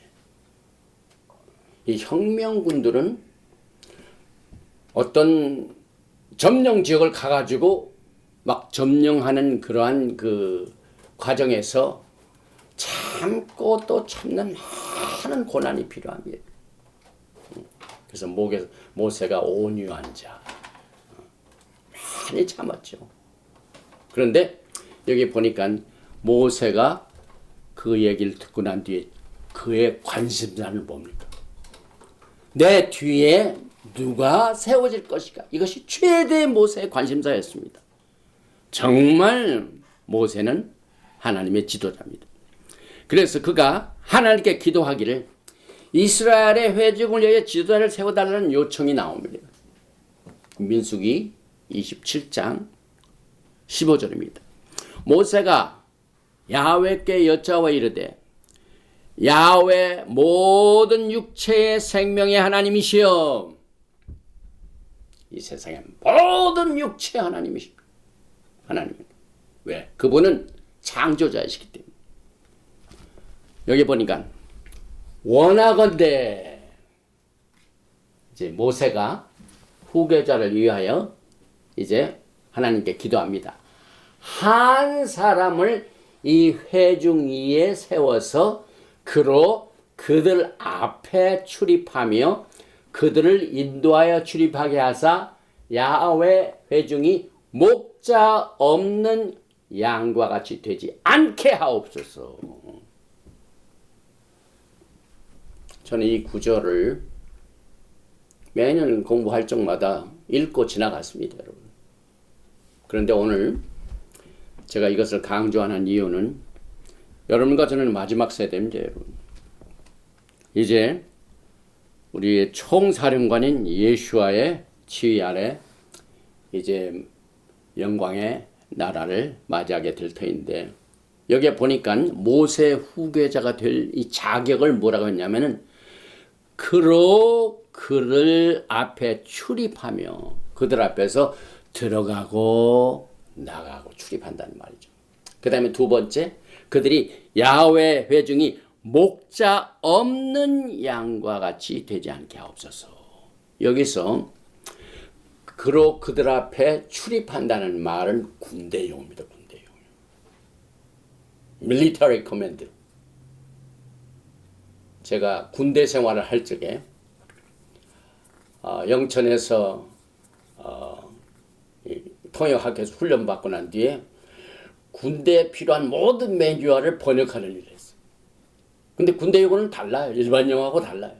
이 혁명군들은 어떤 점령 지역을 가가지고 막 점령하는 그러한 그 과정에서 참고 또 참는 많은 고난이 필요합니다. 그래서 모세가 온유한 자, 많이 참았죠. 그런데 여기 보니까 모세가 그 얘기를 듣고 난 뒤에 그의 관심사는 뭡니까? 내 뒤에 누가 세워질 것인가? 이것이 최대 모세의 관심사였습니다. 정말 모세는 하나님의 지도자입니다. 그래서 그가 하나님께 기도하기를 이스라엘의 회중을 위해 지도자를 세워달라는 요청이 나옵니다. 민수기 27장 15절입니다. 모세가 야훼께 여짜와 이르되 야훼 모든 육체의 생명의 하나님이시여. 이 세상의 모든 육체의 하나님이십니다. 하나님입니다. 왜? 그분은 창조자이시기 때문에. 여기 보니까 원하건대 이제 모세가 후계자를 위하여 이제 하나님께 기도합니다. 한 사람을 이 회중 위에 세워서 그로 그들 앞에 출입하며 그들을 인도하여 출입하게 하사 야훼 회중이 목자 없는 양과 같이 되지 않게 하옵소서. 저는 이 구절을 매년 공부할 적마다 읽고 지나갔습니다, 여러분. 그런데 오늘 제가 이것을 강조하는 이유는 여러분과 저는 마지막 세대입니다, 여러분. 이제 우리의 총사령관인 예수와의 지휘 아래 이제 영광의 나라를 맞이하게 될 터인데, 여기에 보니까 모세 후계자가 될 이 자격을 뭐라고 했냐면은 그로 그들 앞에 출입하며 그들 앞에서 들어가고 나가고 출입한다는 말이죠. 그 다음에 두 번째, 그들이 야훼 회중이 목자 없는 양과 같이 되지 않게 하옵소서. 여기서 그로 그들 앞에 출입한다는 말은 군대용입니다. 군대용. 밀리터리 커맨드. 제가 군대 생활을 할 적에 영천에서 통역학교에서 훈련받고 난 뒤에 군대에 필요한 모든 매뉴얼을 번역하는 일을 했어요. 근데 군대 용어는 달라요. 일반 영어하고 달라요.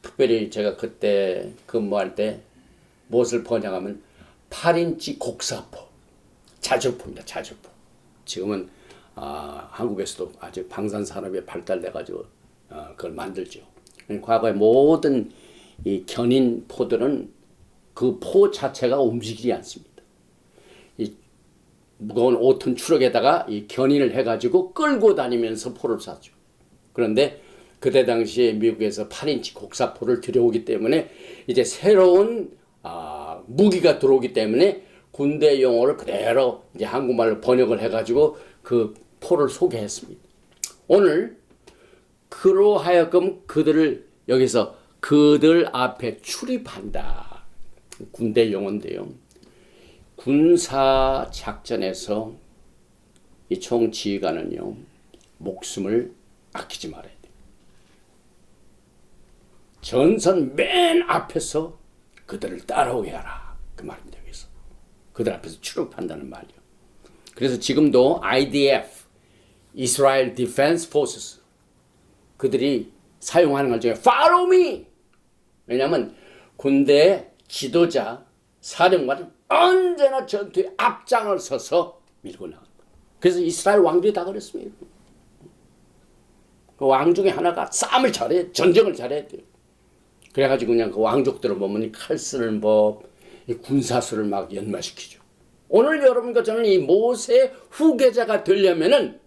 특별히 제가 그때 근무할 때 무엇을 번역하면 8인치 곡사포, 자주포입니다. 자주포. 지금은 한국에서도 아주 방산산업이 발달돼가지고 그걸 만들죠. 과거에 모든 이 견인포들은 그 포 자체가 움직이지 않습니다. 이 무거운 5톤 트럭에다가 이 견인을 해가지고 끌고 다니면서 포를 쐈죠. 그런데 그때 당시에 미국에서 8인치 곡사포를 들여오기 때문에 이제 새로운 무기가 들어오기 때문에 군대 용어를 그대로 이제 한국말로 번역을 해가지고 그 포를 소개했습니다. 오늘 그로 하여금 그들을 여기서 그들 앞에 출입한다. 군대 용어인데요. 군사 작전에서 이 총지휘관은요, 목숨을 아끼지 말아야 돼요. 전선 맨 앞에서 그들을 따라오게 하라. 그 말입니다. 여기서. 그들 앞에서 출입한다는 말이요. 그래서 지금도 IDF, Israel Defense Forces, 그들이 사용하는 것 중에 Follow me! 왜냐하면 군대의 지도자, 사령관은 언제나 전투에 앞장을 서서 밀고 나간다. 그래서 이스라엘 왕들이 다 그랬습니다. 그 왕 중에 하나가 싸움을 잘해, 전쟁을 잘해야 돼요. 그래가지고 그냥 그 왕족들을 보면 칼 쓰는 법, 군사술을 막 연마시키죠. 오늘 여러분과 저는 이 모세 후계자가 되려면은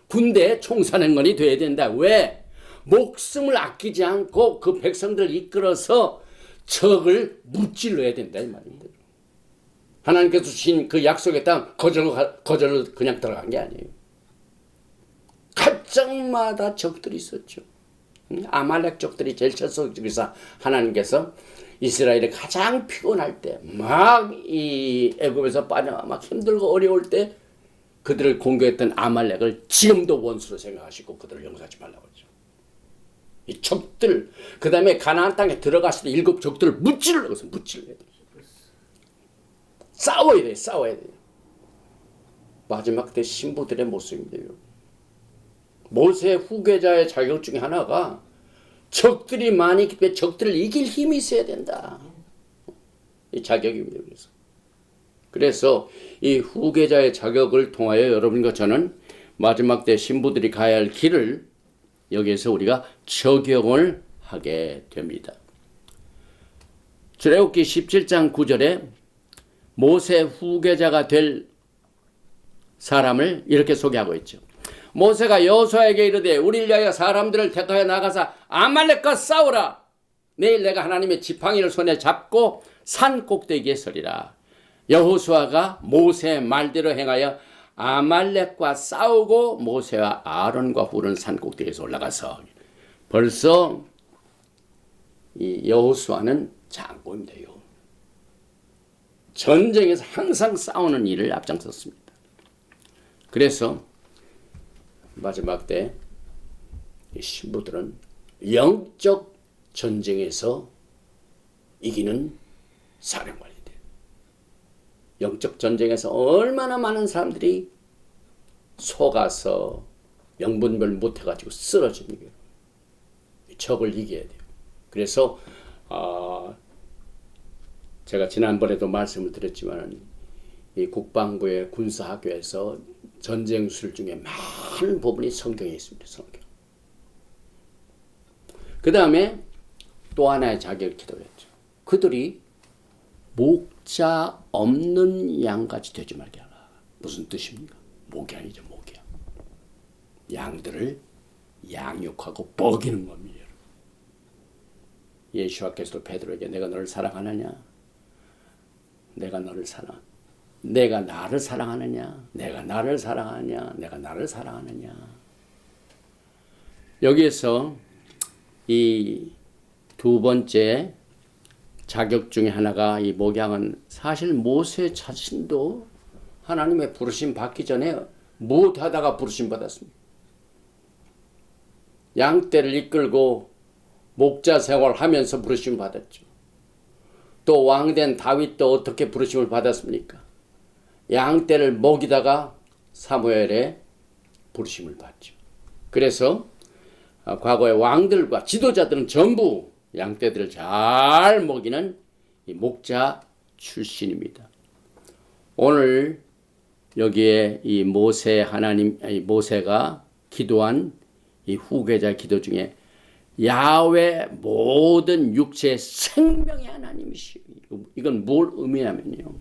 군대의 총사령관이 돼야 된다. 왜? 목숨을 아끼지 않고 그 백성들을 이끌어서 적을 무찔러야 된다 이 말입니다. 하나님께서 주신 그 약속의 땅 거절로 그냥 들어간 게 아니에요. 각장마다 적들이 있었죠. 아말렉 적들이 제일 철석에서 하나님께서 이스라엘이 가장 피곤할 때, 막 이 애굽에서 빠져 막 힘들고 어려울 때 그들을 공격했던 아말렉을 지금도 원수로 생각하시고 그들을 용서하지 말라고 하죠. 이 적들, 그 다음에 가나안 땅에 들어갔을 때 7 적들을 무찔러야 돼요. 싸워야 돼요. 싸워야 돼요. 마지막 때 신부들의 모습인데요. 모세 후계자의 자격 중에 하나가 적들이 많이 있기 때문에 적들을 이길 힘이 있어야 된다. 이 자격입니다. 그래서 이 후계자의 자격을 통하여 여러분과 저는 마지막 때 신부들이 가야 할 길을 여기에서 우리가 적용을 하게 됩니다. 출애굽기 17장 9절에 모세 후계자가 될 사람을 이렇게 소개하고 있죠. 모세가 여호수아에게 이르되 우리를 위하여 사람들을 택하여 나가사 아말렉과 싸우라. 내일 내가 하나님의 지팡이를 손에 잡고 산 꼭대기에 서리라. 여호수아가 모세의 말대로 행하여 아말렉과 싸우고 모세와 아론과 훌은 산 꼭대기에서 올라가서 벌써 이 여호수아는 장군입니다. 전쟁에서 항상 싸우는 일을 앞장섰습니다. 그래서 마지막 때 신부들은 영적 전쟁에서 이기는 사령관이 돼요. 영적 전쟁에서 얼마나 많은 사람들이 속아서 명분별 못해가지고 쓰러집니다. 적을 이겨야 돼요. 그래서 제가 지난번에도 말씀을 드렸지만 이 국방부의 군사학교에서 전쟁술 중에 많은 부분이 성경에 있습니다. 성경. 그 다음에 또 하나의 자격을 기도했죠. 그들이 목자 없는 양같이 되지 말게 하라. 무슨 뜻입니까? 목양이죠. 목양. 양들을 양육하고 먹이는 겁니다. 예수께서도 베드로에게 내가 너를 사랑하느냐? 내가 너를 사랑. 내가 나를 사랑하느냐? 내가 나를 사랑하느냐? 내가 나를 사랑하느냐? 여기에서 이 두 번째 자격 중에 하나가 이 목양은 사실 모세 자신도 하나님의 부르심 받기 전에 무엇하다가 부르심 받았습니다. 양떼를 이끌고 목자 생활하면서 부르심 받았죠. 또 왕된 다윗도 어떻게 부르심을 받았습니까? 양떼를 먹이다가 사무엘의 부르심을 받죠. 그래서 과거의 왕들과 지도자들은 전부 양떼들을 잘 먹이는 이 목자 출신입니다. 오늘 여기에 이 모세가 기도한 이 후계자 기도 중에 야훼 모든 육체의 생명의 하나님이시오. 이건 뭘 의미하면요.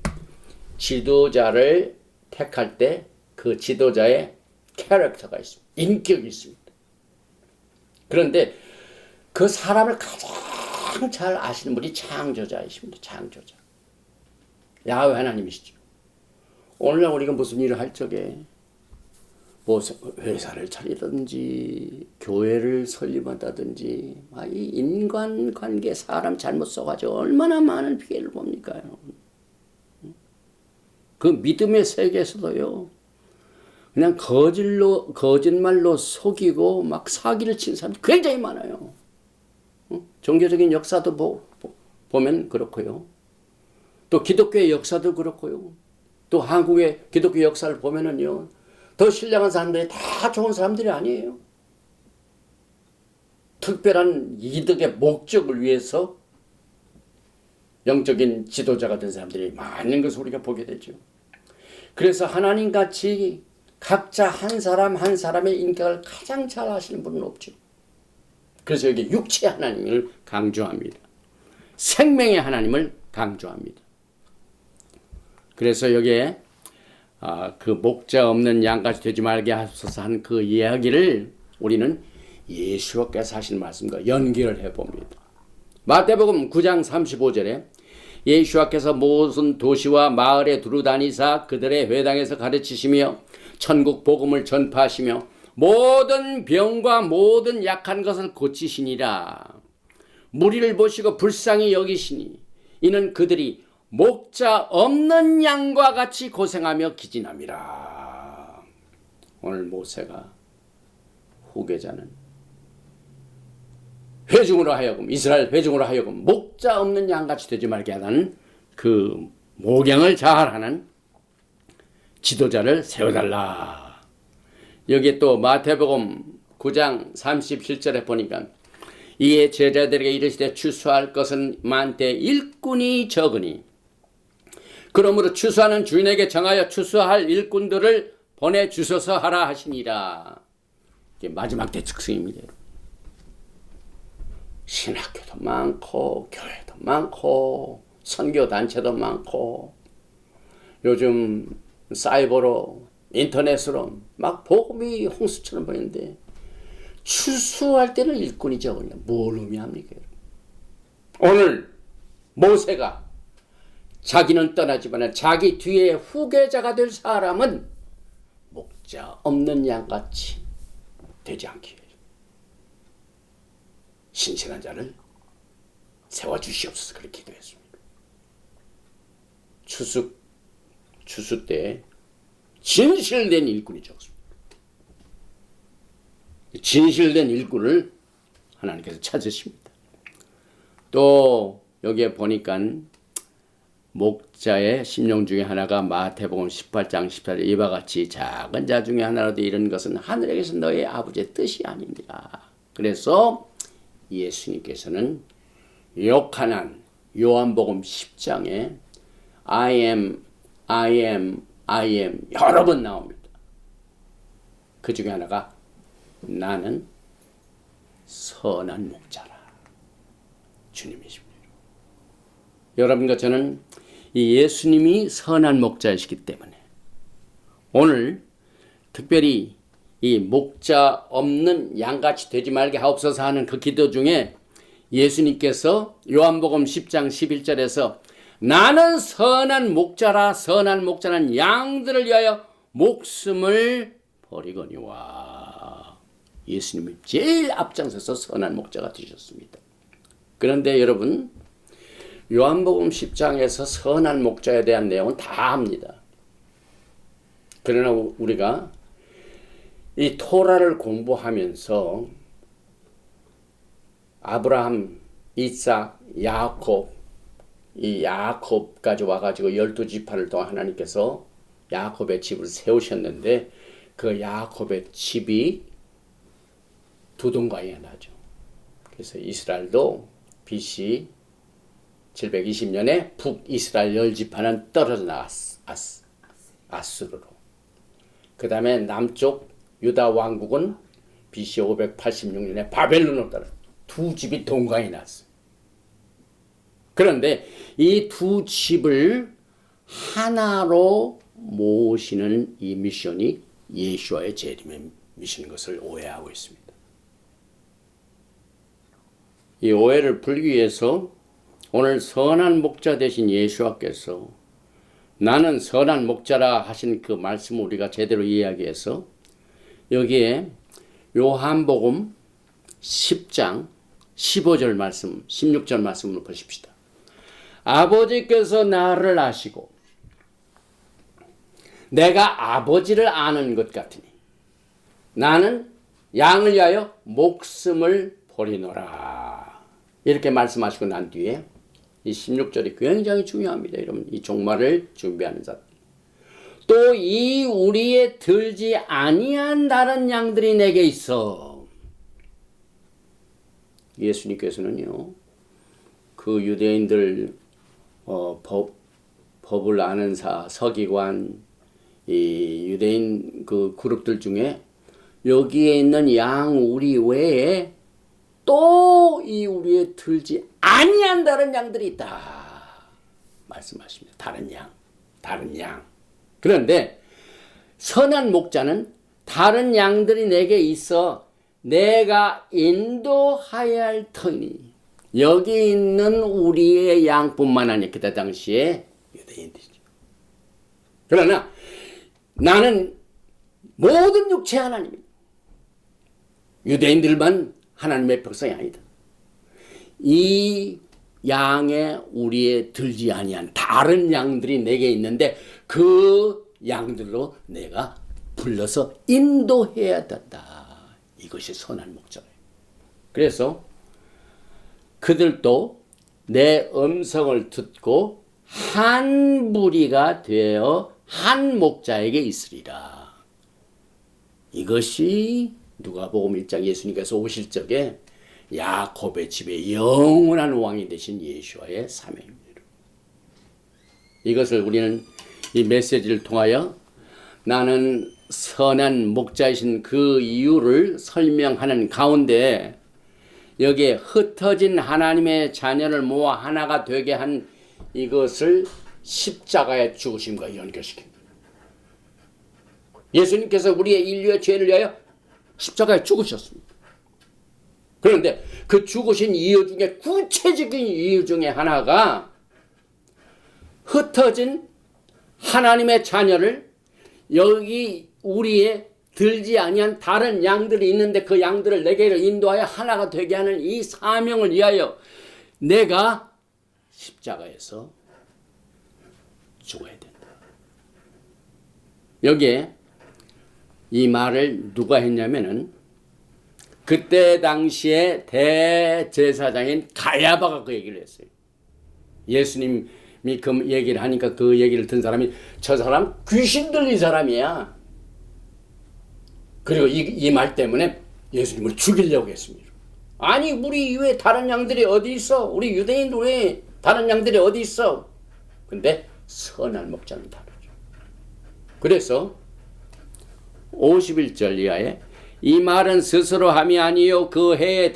지도자를 택할 때 그 지도자의 캐릭터가 있습니다. 인격이 있습니다. 그런데 그 사람을 가장 잘 아시는 분이 창조자이십니다. 창조자. 야훼 하나님이시죠. 오늘날 우리가 무슨 일을 할 적에 뭐 회사를 차리든지 교회를 설립한다든지 이 인간관계 사람 잘못 써가지고 얼마나 많은 피해를 봅니까? 그 믿음의 세계에서도요. 그냥 거짓말로 속이고 막 사기를 친 사람 굉장히 많아요. 종교적인 역사도 보면 그렇고요. 또 기독교의 역사도 그렇고요. 또 한국의 기독교 역사를 보면은요. 더 신령한 사람들이 다 좋은 사람들이 아니에요. 특별한 이득의 목적을 위해서 영적인 지도자가 된 사람들이 많은 것을 우리가 보게 되죠. 그래서 하나님같이 각자 한 사람 한 사람의 인격을 가장 잘 아시는 분은 없죠. 그래서 여기 육체의 하나님을 강조합니다. 생명의 하나님을 강조합니다. 그래서 여기에 그 목자 없는 양같이 되지 말게 하소서 한 그 이야기를 우리는 예수께서 하신 말씀과 연결을 해봅니다. 마태복음 9장 35절에 예수께서 모든 도시와 마을에 두루다니사 그들의 회당에서 가르치시며 천국 복음을 전파하시며 모든 병과 모든 약한 것을 고치시니라. 무리를 보시고 불쌍히 여기시니 이는 그들이 목자 없는 양과 같이 고생하며 기진함이라. 오늘 모세가 후계자는 회중으로 하여금 이스라엘 회중으로 하여금 목자 없는 양같이 되지 말게 하는 그 목양을 잘하는 지도자를 세워달라. 여기 또 마태복음 9장 37절에 보니까 이에 제자들에게 이르시되 추수할 것은 많되 일꾼이 적으니 그러므로 추수하는 주인에게 정하여 추수할 일꾼들을 보내주소서 하라 하시니라. 이게 마지막 때 특성입니다. 신학교도 많고 교회도 많고 선교단체도 많고 요즘 사이버로 인터넷으로 막 복음이 홍수처럼 보이는데 추수할 때는 일꾼이 적으냐. 뭘 의미합니까? 오늘 모세가 자기는 떠나지만 자기 뒤에 후계자가 될 사람은 목자 없는 양같이 되지 않기 위해 신실한 자를 세워주시옵소서 그렇게 기도했습니다. 추수 때 진실된 일꾼이 적습니다. 진실된 일꾼을 하나님께서 찾으십니다. 또 여기에 보니까 목자의 심령 중에 하나가 마태복음 18장 14절 이와 같이 작은 자 중에 하나라도 이런 것은 하늘에 계신 너의 아버지의 뜻이 아니니라. 그래서 예수님께서는 요한복음 10장에 I am 여러 번 나옵니다. 그 중에 하나가 나는 선한 목자라. 주님이십니다. 여러분과 저는 이 예수님이 선한 목자이시기 때문에 오늘 특별히 이 목자 없는 양같이 되지 말게 하옵소서 하는 그 기도 중에 예수님께서 요한복음 10장 11절에서 나는 선한 목자라. 선한 목자는 양들을 위하여 목숨을 버리거니와. 예수님이 제일 앞장서서 선한 목자가 되셨습니다. 그런데 여러분 요한복음 10장에서 선한 목자에 대한 내용은 다 합니다. 그러나 우리가 이 토라를 공부하면서 아브라함, 이삭, 야곱, 이 야곱까지 와가지고 12지파를 통해 하나님께서 야곱의 집을 세우셨는데 그 야곱의 집이 두동강에 나죠. 그래서 이스라엘도 BC 720년에 북이스라엘 10지파는 떨어져 나갔어. 아수르로. 그 다음에 남쪽 유다 왕국은 BC 586년에 바벨론으로 떨어져. 두 집이 동강에 났어요. 그런데 이 두 집을 하나로 모으시는 이 미션이 예수와의 재림의 미션인 것을 오해하고 있습니다. 이 오해를 풀기 위해서 오늘 선한 목자 되신 예수와께서 나는 선한 목자라 하신 그 말씀을 우리가 제대로 이해하기 위해서 여기에 요한복음 10장 15절 말씀, 16절 말씀을 보십시다. 아버지께서 나를 아시고 내가 아버지를 아는 것 같으니 나는 양을 위하여 목숨을 버리노라. 이렇게 말씀하시고 난 뒤에 이 16절이 굉장히 중요합니다. 여러분, 이 종말을 준비하는 자들. 또 이 우리에 들지 아니한 다른 양들이 내게 있어. 예수님께서는요, 그 유대인들 법을 아는 서기관, 이 유대인 그 그룹들 중에 여기에 있는 양 우리 외에 또 이 우리에 들지 아니한 다른 양들이 있다 말씀하십니다. 다른 양. 그런데 선한 목자는 다른 양들이 내게 있어 내가 인도하여야 할 터이니. 여기 있는 우리의 양뿐만 아니라 그때 당시에 유대인들이죠. 그러나 나는 모든 육체 하나님입니다. 유대인들만 하나님의 백성이 아니다. 이 양에 우리에 들지 아니한 다른 양들이 내게 있는데 그 양들로 내가 불러서 인도해야 된다. 이것이 선한 목자예요. 그래서 그들도 내 음성을 듣고 한 무리가 되어 한 목자에게 있으리라. 이것이 누가복음 1장 예수님께서 오실 적에 야곱의 집에 영원한 왕이 되신 예수와의 사명입니다. 이것을 우리는 이 메시지를 통하여 나는 선한 목자이신 그 이유를 설명하는 가운데 여기에 흩어진 하나님의 자녀를 모아 하나가 되게 한 이것을 십자가의 죽으심과 연결시킵니다. 예수님께서 우리의 인류의 죄를 위하여 십자가에 죽으셨습니다. 그런데 그 죽으신 이유 중에 구체적인 이유 중에 하나가 흩어진 하나님의 자녀를 여기 우리의 들지 아니한 다른 양들이 있는데 그 양들을 내게로 인도하여 하나가 되게 하는 이 사명을 위하여 내가 십자가에서 죽어야 된다. 여기에 이 말을 누가 했냐면은 그때 당시에 대제사장인 가야바가 그 얘기를 했어요. 예수님이 그 얘기를 하니까 그 얘기를 든 사람이 저 사람 귀신 들린 사람이야. 그리고 이 말 때문에 예수님을 죽이려고 했습니다. 아니 우리 외에 다른 양들이 어디 있어? 우리 유대인들 외에 다른 양들이 어디 있어? 근데 선한 목자는 다르죠. 그래서 51절 이하에 이 말은 스스로 함이 아니요 그 해의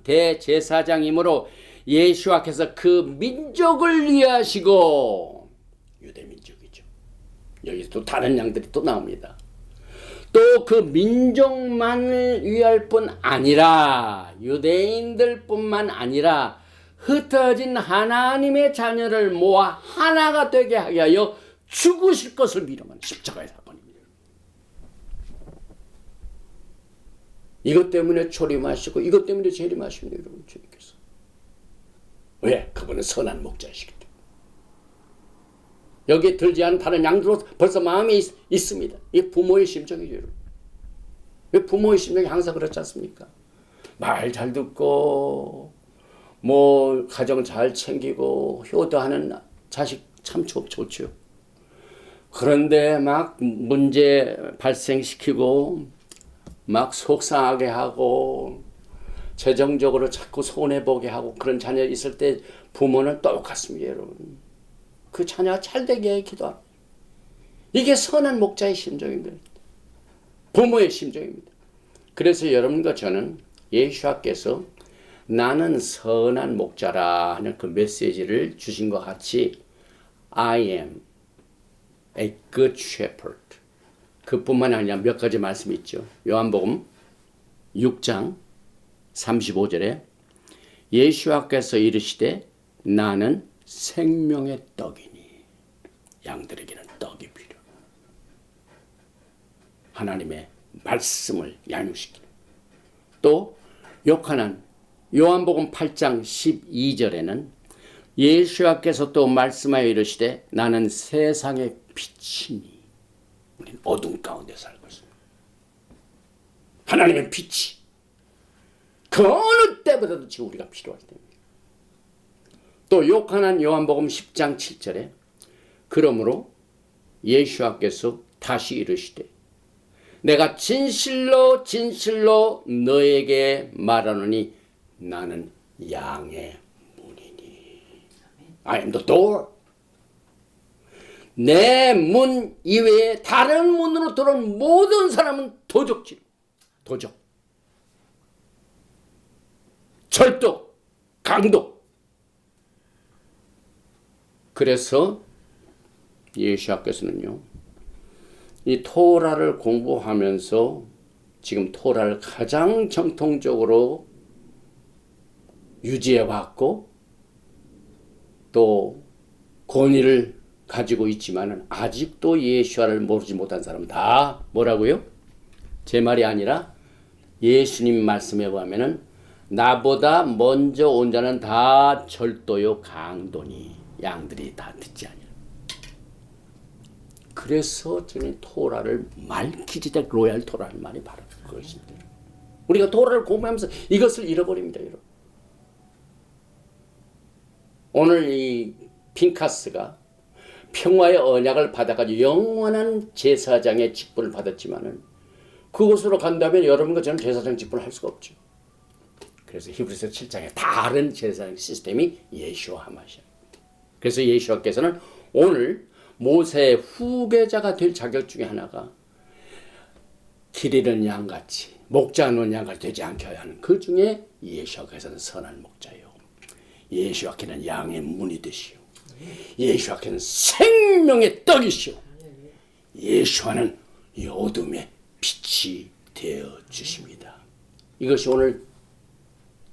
대제사장이므로 예수와께서 그 민족을 위하시고 유대 민족이죠. 여기서 또 다른 양들이 또 나옵니다. 또 그 민족만을 위할 뿐 아니라 유대인들 뿐만 아니라 흩어진 하나님의 자녀를 모아 하나가 되게 하게 하여 죽으실 것을 미루면 십자가의 사건입니다. 이것 때문에 초림하시고 이것 때문에 재림하십니다. 여러분 주님께서. 왜? 그분은 선한 목자이시기 때문에. 여기에 들지 않은 다른 양들로 벌써 마음에 있습니다. 이게 부모의 심정이죠. 여러분. 왜 부모의 심정이 항상 그렇지 않습니까? 말 잘 듣고 뭐 가정 잘 챙기고 효도하는 자식 참 좋죠. 그런데 막 문제 발생시키고 막 속상하게 하고 재정적으로 자꾸 손해보게 하고 그런 자녀 있을 때 부모는 똑같습니다. 여러분. 그 자녀가 잘되게 기도합니다. 이게 선한 목자의 심정입니다. 부모의 심정입니다. 그래서 여러분과 저는 예수님께서 나는 선한 목자라 하는 그 메시지를 주신 것 같이 I am a good shepherd. 그뿐만 아니라 몇 가지 말씀이 있죠. 요한복음 6장 35절에 예수께서 이르시되 나는 생명의 떡이니 양들에게는 떡이 필요. 하나님의 말씀을 양육시키는. 또 요한복음 8장 12절에는 예수께서 또 말씀하여 이르시되 나는 세상의 빛이니. 우리는 어둠 가운데 살고 있습니다. 하나님의 빛이 그 어느 때보다도 지금 우리가 필요할 때입니다. 또 요한복음 10장 7절에 그러므로 예수께서 다시 이르시되 내가 진실로 진실로 너에게 말하노니 나는 양의 문이니. I am the door. 내 문 이외에 다른 문으로 들어온 모든 사람은 도적질, 도적, 절도, 강도. 그래서 예수께서는요, 이 토라를 공부하면서 지금 토라를 가장 정통적으로 유지해왔고 또 권위를 가지고 있지만은 아직도 예수와를 모르지 못한 사람은 다 뭐라고요? 제 말이 아니라 예수님 말씀에 보면은 나보다 먼저 온 자는 다 절도요 강도니 양들이 다 듣지 아니라. 그래서 저는 토라를 말키지덱 로얄 토라는 말이 바로 그것입니다. 우리가 토라를 공부하면서 이것을 잃어버립니다, 여러분. 오늘 이 핀카스가 평화의 언약을 받아가지고 영원한 제사장의 직분을 받았지만은 그곳으로 간다면 여러분과 저는 제사장 직분을 할 수가 없죠. 그래서 히브리서 7장에 다른 제사장 시스템이 예수와 하마시아. 그래서 예수께서는 오늘 모세의 후계자가 될 자격 중에 하나가 길 잃은 양같이 목자 놓은 양같이 되지 않게 하는 그 중에 예수께서는 선한 목자요. 예수께는 양의 문이 되시오. 예수께는 생명의 떡이시오. 예수와는 이 어둠의 빛이 되어 주십니다. 이것이 오늘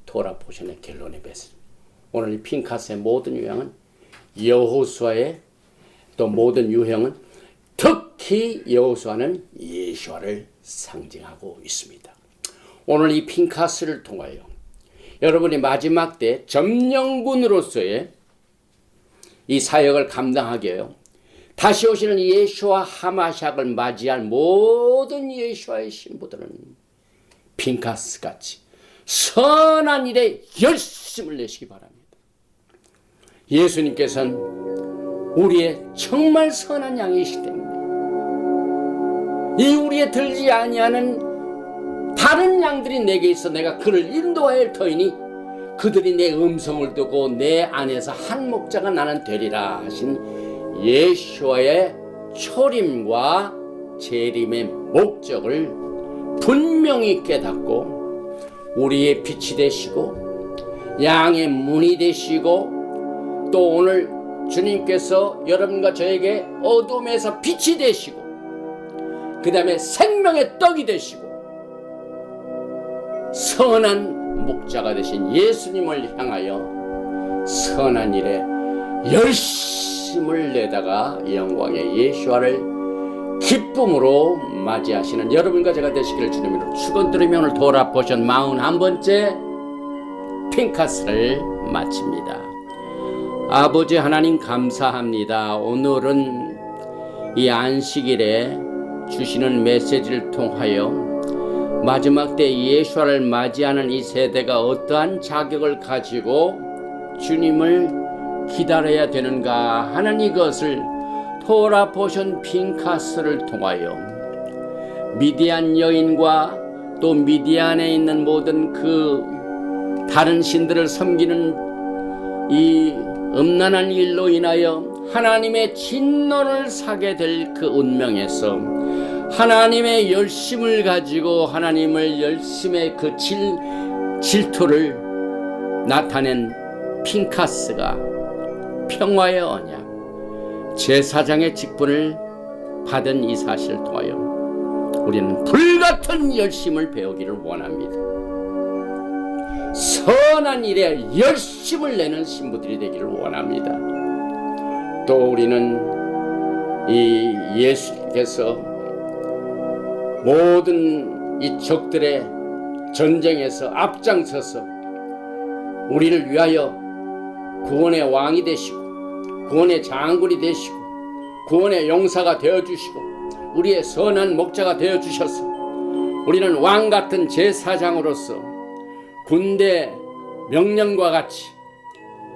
토라 포션의 결론의 배습입니다. 오늘 이 핀카스의 모든 유형은 여호수아의 또 모든 유형은 특히 여호수아는 예수와를 상징하고 있습니다. 오늘 이 핀카스를 통하여 여러분이 마지막 때 점령군으로서의 이 사역을 감당하게요. 다시 오시는 예수와 하마샥을 맞이할 모든 예수와의 신부들은 핀카스같이 선한 일에 열심을 내시기 바랍니다. 예수님께서는 우리의 정말 선한 양이시기 때문에 이 우리의 들지 아니하는 다른 양들이 내게 있어 내가 그를 인도하여 할 터이니 그들이 내 음성을 듣고 내 안에서 한 목자가 나는 되리라 하신 예수와의 초림과 재림의 목적을 분명히 깨닫고 우리의 빛이 되시고 양의 문이 되시고 또 오늘 주님께서 여러분과 저에게 어둠에서 빛이 되시고 그 다음에 생명의 떡이 되시고 선한 목자가 되신 예수님을 향하여 선한 일에 열심을 내다가 영광의 예수와를 기쁨으로 맞이하시는 여러분과 제가 되시기를 주님으로 축원드리며 오늘 토라 포션 41번째 핀카스를 마칩니다. 아버지 하나님 감사합니다. 오늘은 이 안식일에 주시는 메시지를 통하여 마지막 때 예수를 맞이하는 이 세대가 어떠한 자격을 가지고 주님을 기다려야 되는가 하는 이것을 토라 포션 핀카스를 통하여 미디안 여인과 또 미디안에 있는 모든 그 다른 신들을 섬기는 이 음란한 일로 인하여 하나님의 진노를 사게 될 그 운명에서 하나님의 열심을 가지고 하나님을 열심의 그 질투를 나타낸 핀카스가 평화의 언약 제사장의 직분을 받은 이 사실을 통하여 우리는 불같은 열심을 배우기를 원합니다. 선한 일에 열심을 내는 신부들이 되기를 원합니다. 또 우리는 이 예수께서 모든 이 적들의 전쟁에서 앞장서서 우리를 위하여 구원의 왕이 되시고 구원의 장군이 되시고 구원의 용사가 되어주시고 우리의 선한 목자가 되어주셔서 우리는 왕같은 제사장으로서 군대 명령과 같이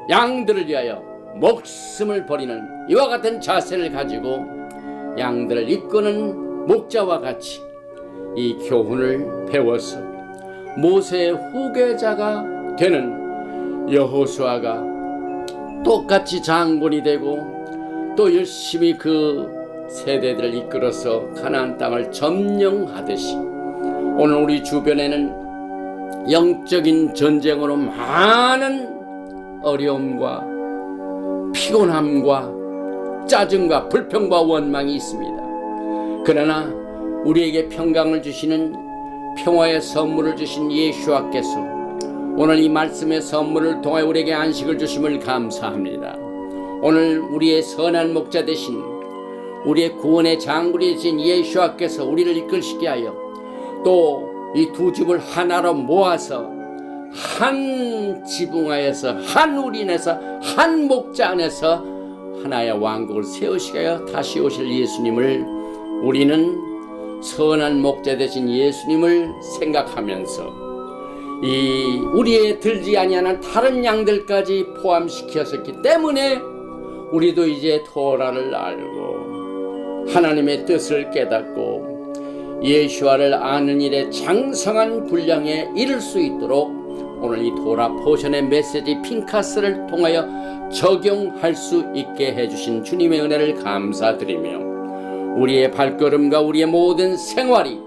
양들을 위하여 목숨을 버리는 이와 같은 자세를 가지고 양들을 이끄는 목자와 같이 이 교훈을 배워서 모세의 후계자가 되는 여호수아가 똑같이 장군이 되고 또 열심히 그 세대들을 이끌어서 가나안 땅을 점령하듯이 오늘 우리 주변에는 영적인 전쟁으로 많은 어려움과 피곤함과 짜증과 불평과 원망이 있습니다. 그러나 우리에게 평강을 주시는 평화의 선물을 주신 예수와께서 오늘 이 말씀의 선물을 통해 우리에게 안식을 주심을 감사합니다. 오늘 우리의 선한 목자 되신 우리의 구원의 장군이 되신 예수와께서 우리를 이끌시게 하여 또 이 두 집을 하나로 모아서 한 지붕 하에서 한 우린에서 한 목자 안에서 하나의 왕국을 세우시게 하여 다시 오실 예수님을 우리는 선한 목자 되신 예수님을 생각하면서 이 우리의 들지 아니하는 다른 양들까지 포함시켰었기 때문에 우리도 이제 토라를 알고 하나님의 뜻을 깨닫고 예수와를 아는 일에 장성한 분량에 이를 수 있도록 오늘 이 토라 포션의 메시지 핀카스를 통하여 적용할 수 있게 해주신 주님의 은혜를 감사드리며 우리의 발걸음과 우리의 모든 생활이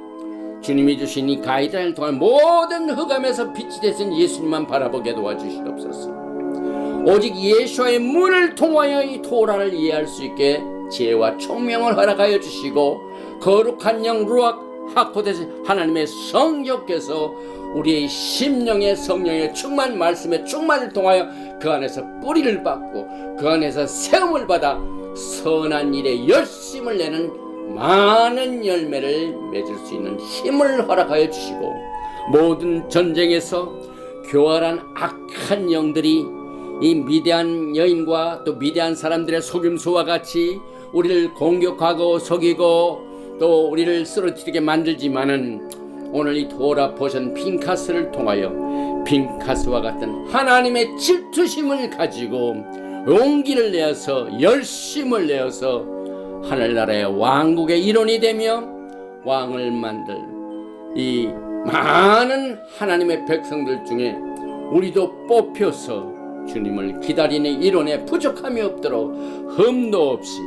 주님이 주신 이 가이드라인을 통한 모든 흑암에서 빛이 되신 예수님만 바라보게 도와주시옵소서. 오직 예수와의 문을 통하여 이 토라를 이해할 수 있게 지혜와 총명을 허락하여 주시고 거룩한 영 루악 하코데스 하나님의 성령께서 우리의 심령의 성령의 충만 말씀의 충만을 통하여 그 안에서 뿌리를 받고 그 안에서 세움을 받아 선한 일에 열심을 내는 많은 열매를 맺을 수 있는 힘을 허락하여 주시고 모든 전쟁에서 교활한 악한 영들이 이 미디안 여인과 또 미디안 사람들의 속임수와 같이 우리를 공격하고 속이고 또 우리를 쓰러뜨리게 만들지만은 오늘 이 토라 포션 핀카스를 통하여 핀카스와 같은 하나님의 질투심을 가지고 용기를 내어서 열심을 내어서 하늘나라의 왕국의 일원이 되며 왕을 만들 이 많은 하나님의 백성들 중에 우리도 뽑혀서 주님을 기다리는 일원에 부족함이 없도록 흠도 없이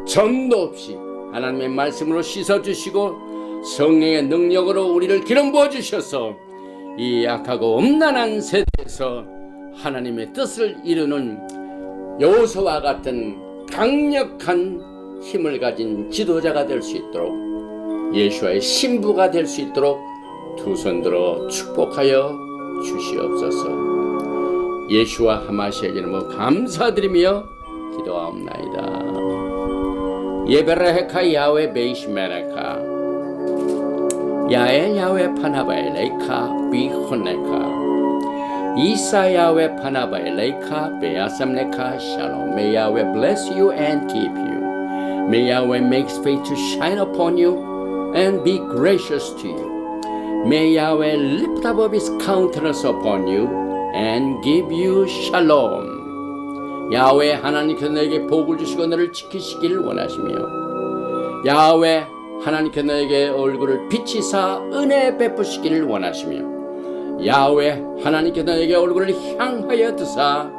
점도 없이 하나님의 말씀으로 씻어주시고 성령의 능력으로 우리를 기름 부어주셔서 이 약하고 음란한 세대에서 하나님의 뜻을 이루는 여호수아와 같은 강력한 힘을 가진 지도자가 될 수 있도록 예수와의 신부가 될 수 있도록 두 손 들어 축복하여 주시옵소서. 예수와 하마시아의 이름으로 감사드리며 기도하옵나이다. 예베레헤카 야훼 베이시메레카 야에 야훼 파나바엘레카 비혼네카 Isa Yahweh Panaba Eleika Be'asam Leka Shalom. May Yahweh bless you and keep you. May Yahweh make his face to shine upon you and be gracious to you. May Yahweh lift up his countenance upon you and give you shalom. 야훼 하나님께서 너에게 복을 주시고 너를 지키시기를 원하시며 야훼 하나님께서 너에게 얼굴을 비치사 은혜 베푸시기를 원하시며 야훼 하나님께서 너에게 얼굴을 향하여 드사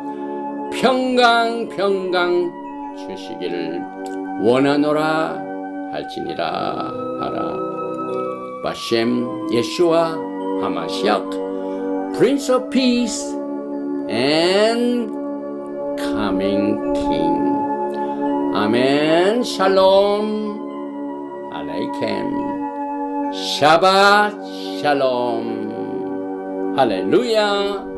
평강 주시기를 원하노라 할지니라 하라. 바셈 예슈아 하마시악 Prince of Peace and Coming King. 아멘. 샬롬 알레이켐. 샤ባት 샬롬. 할렐루야.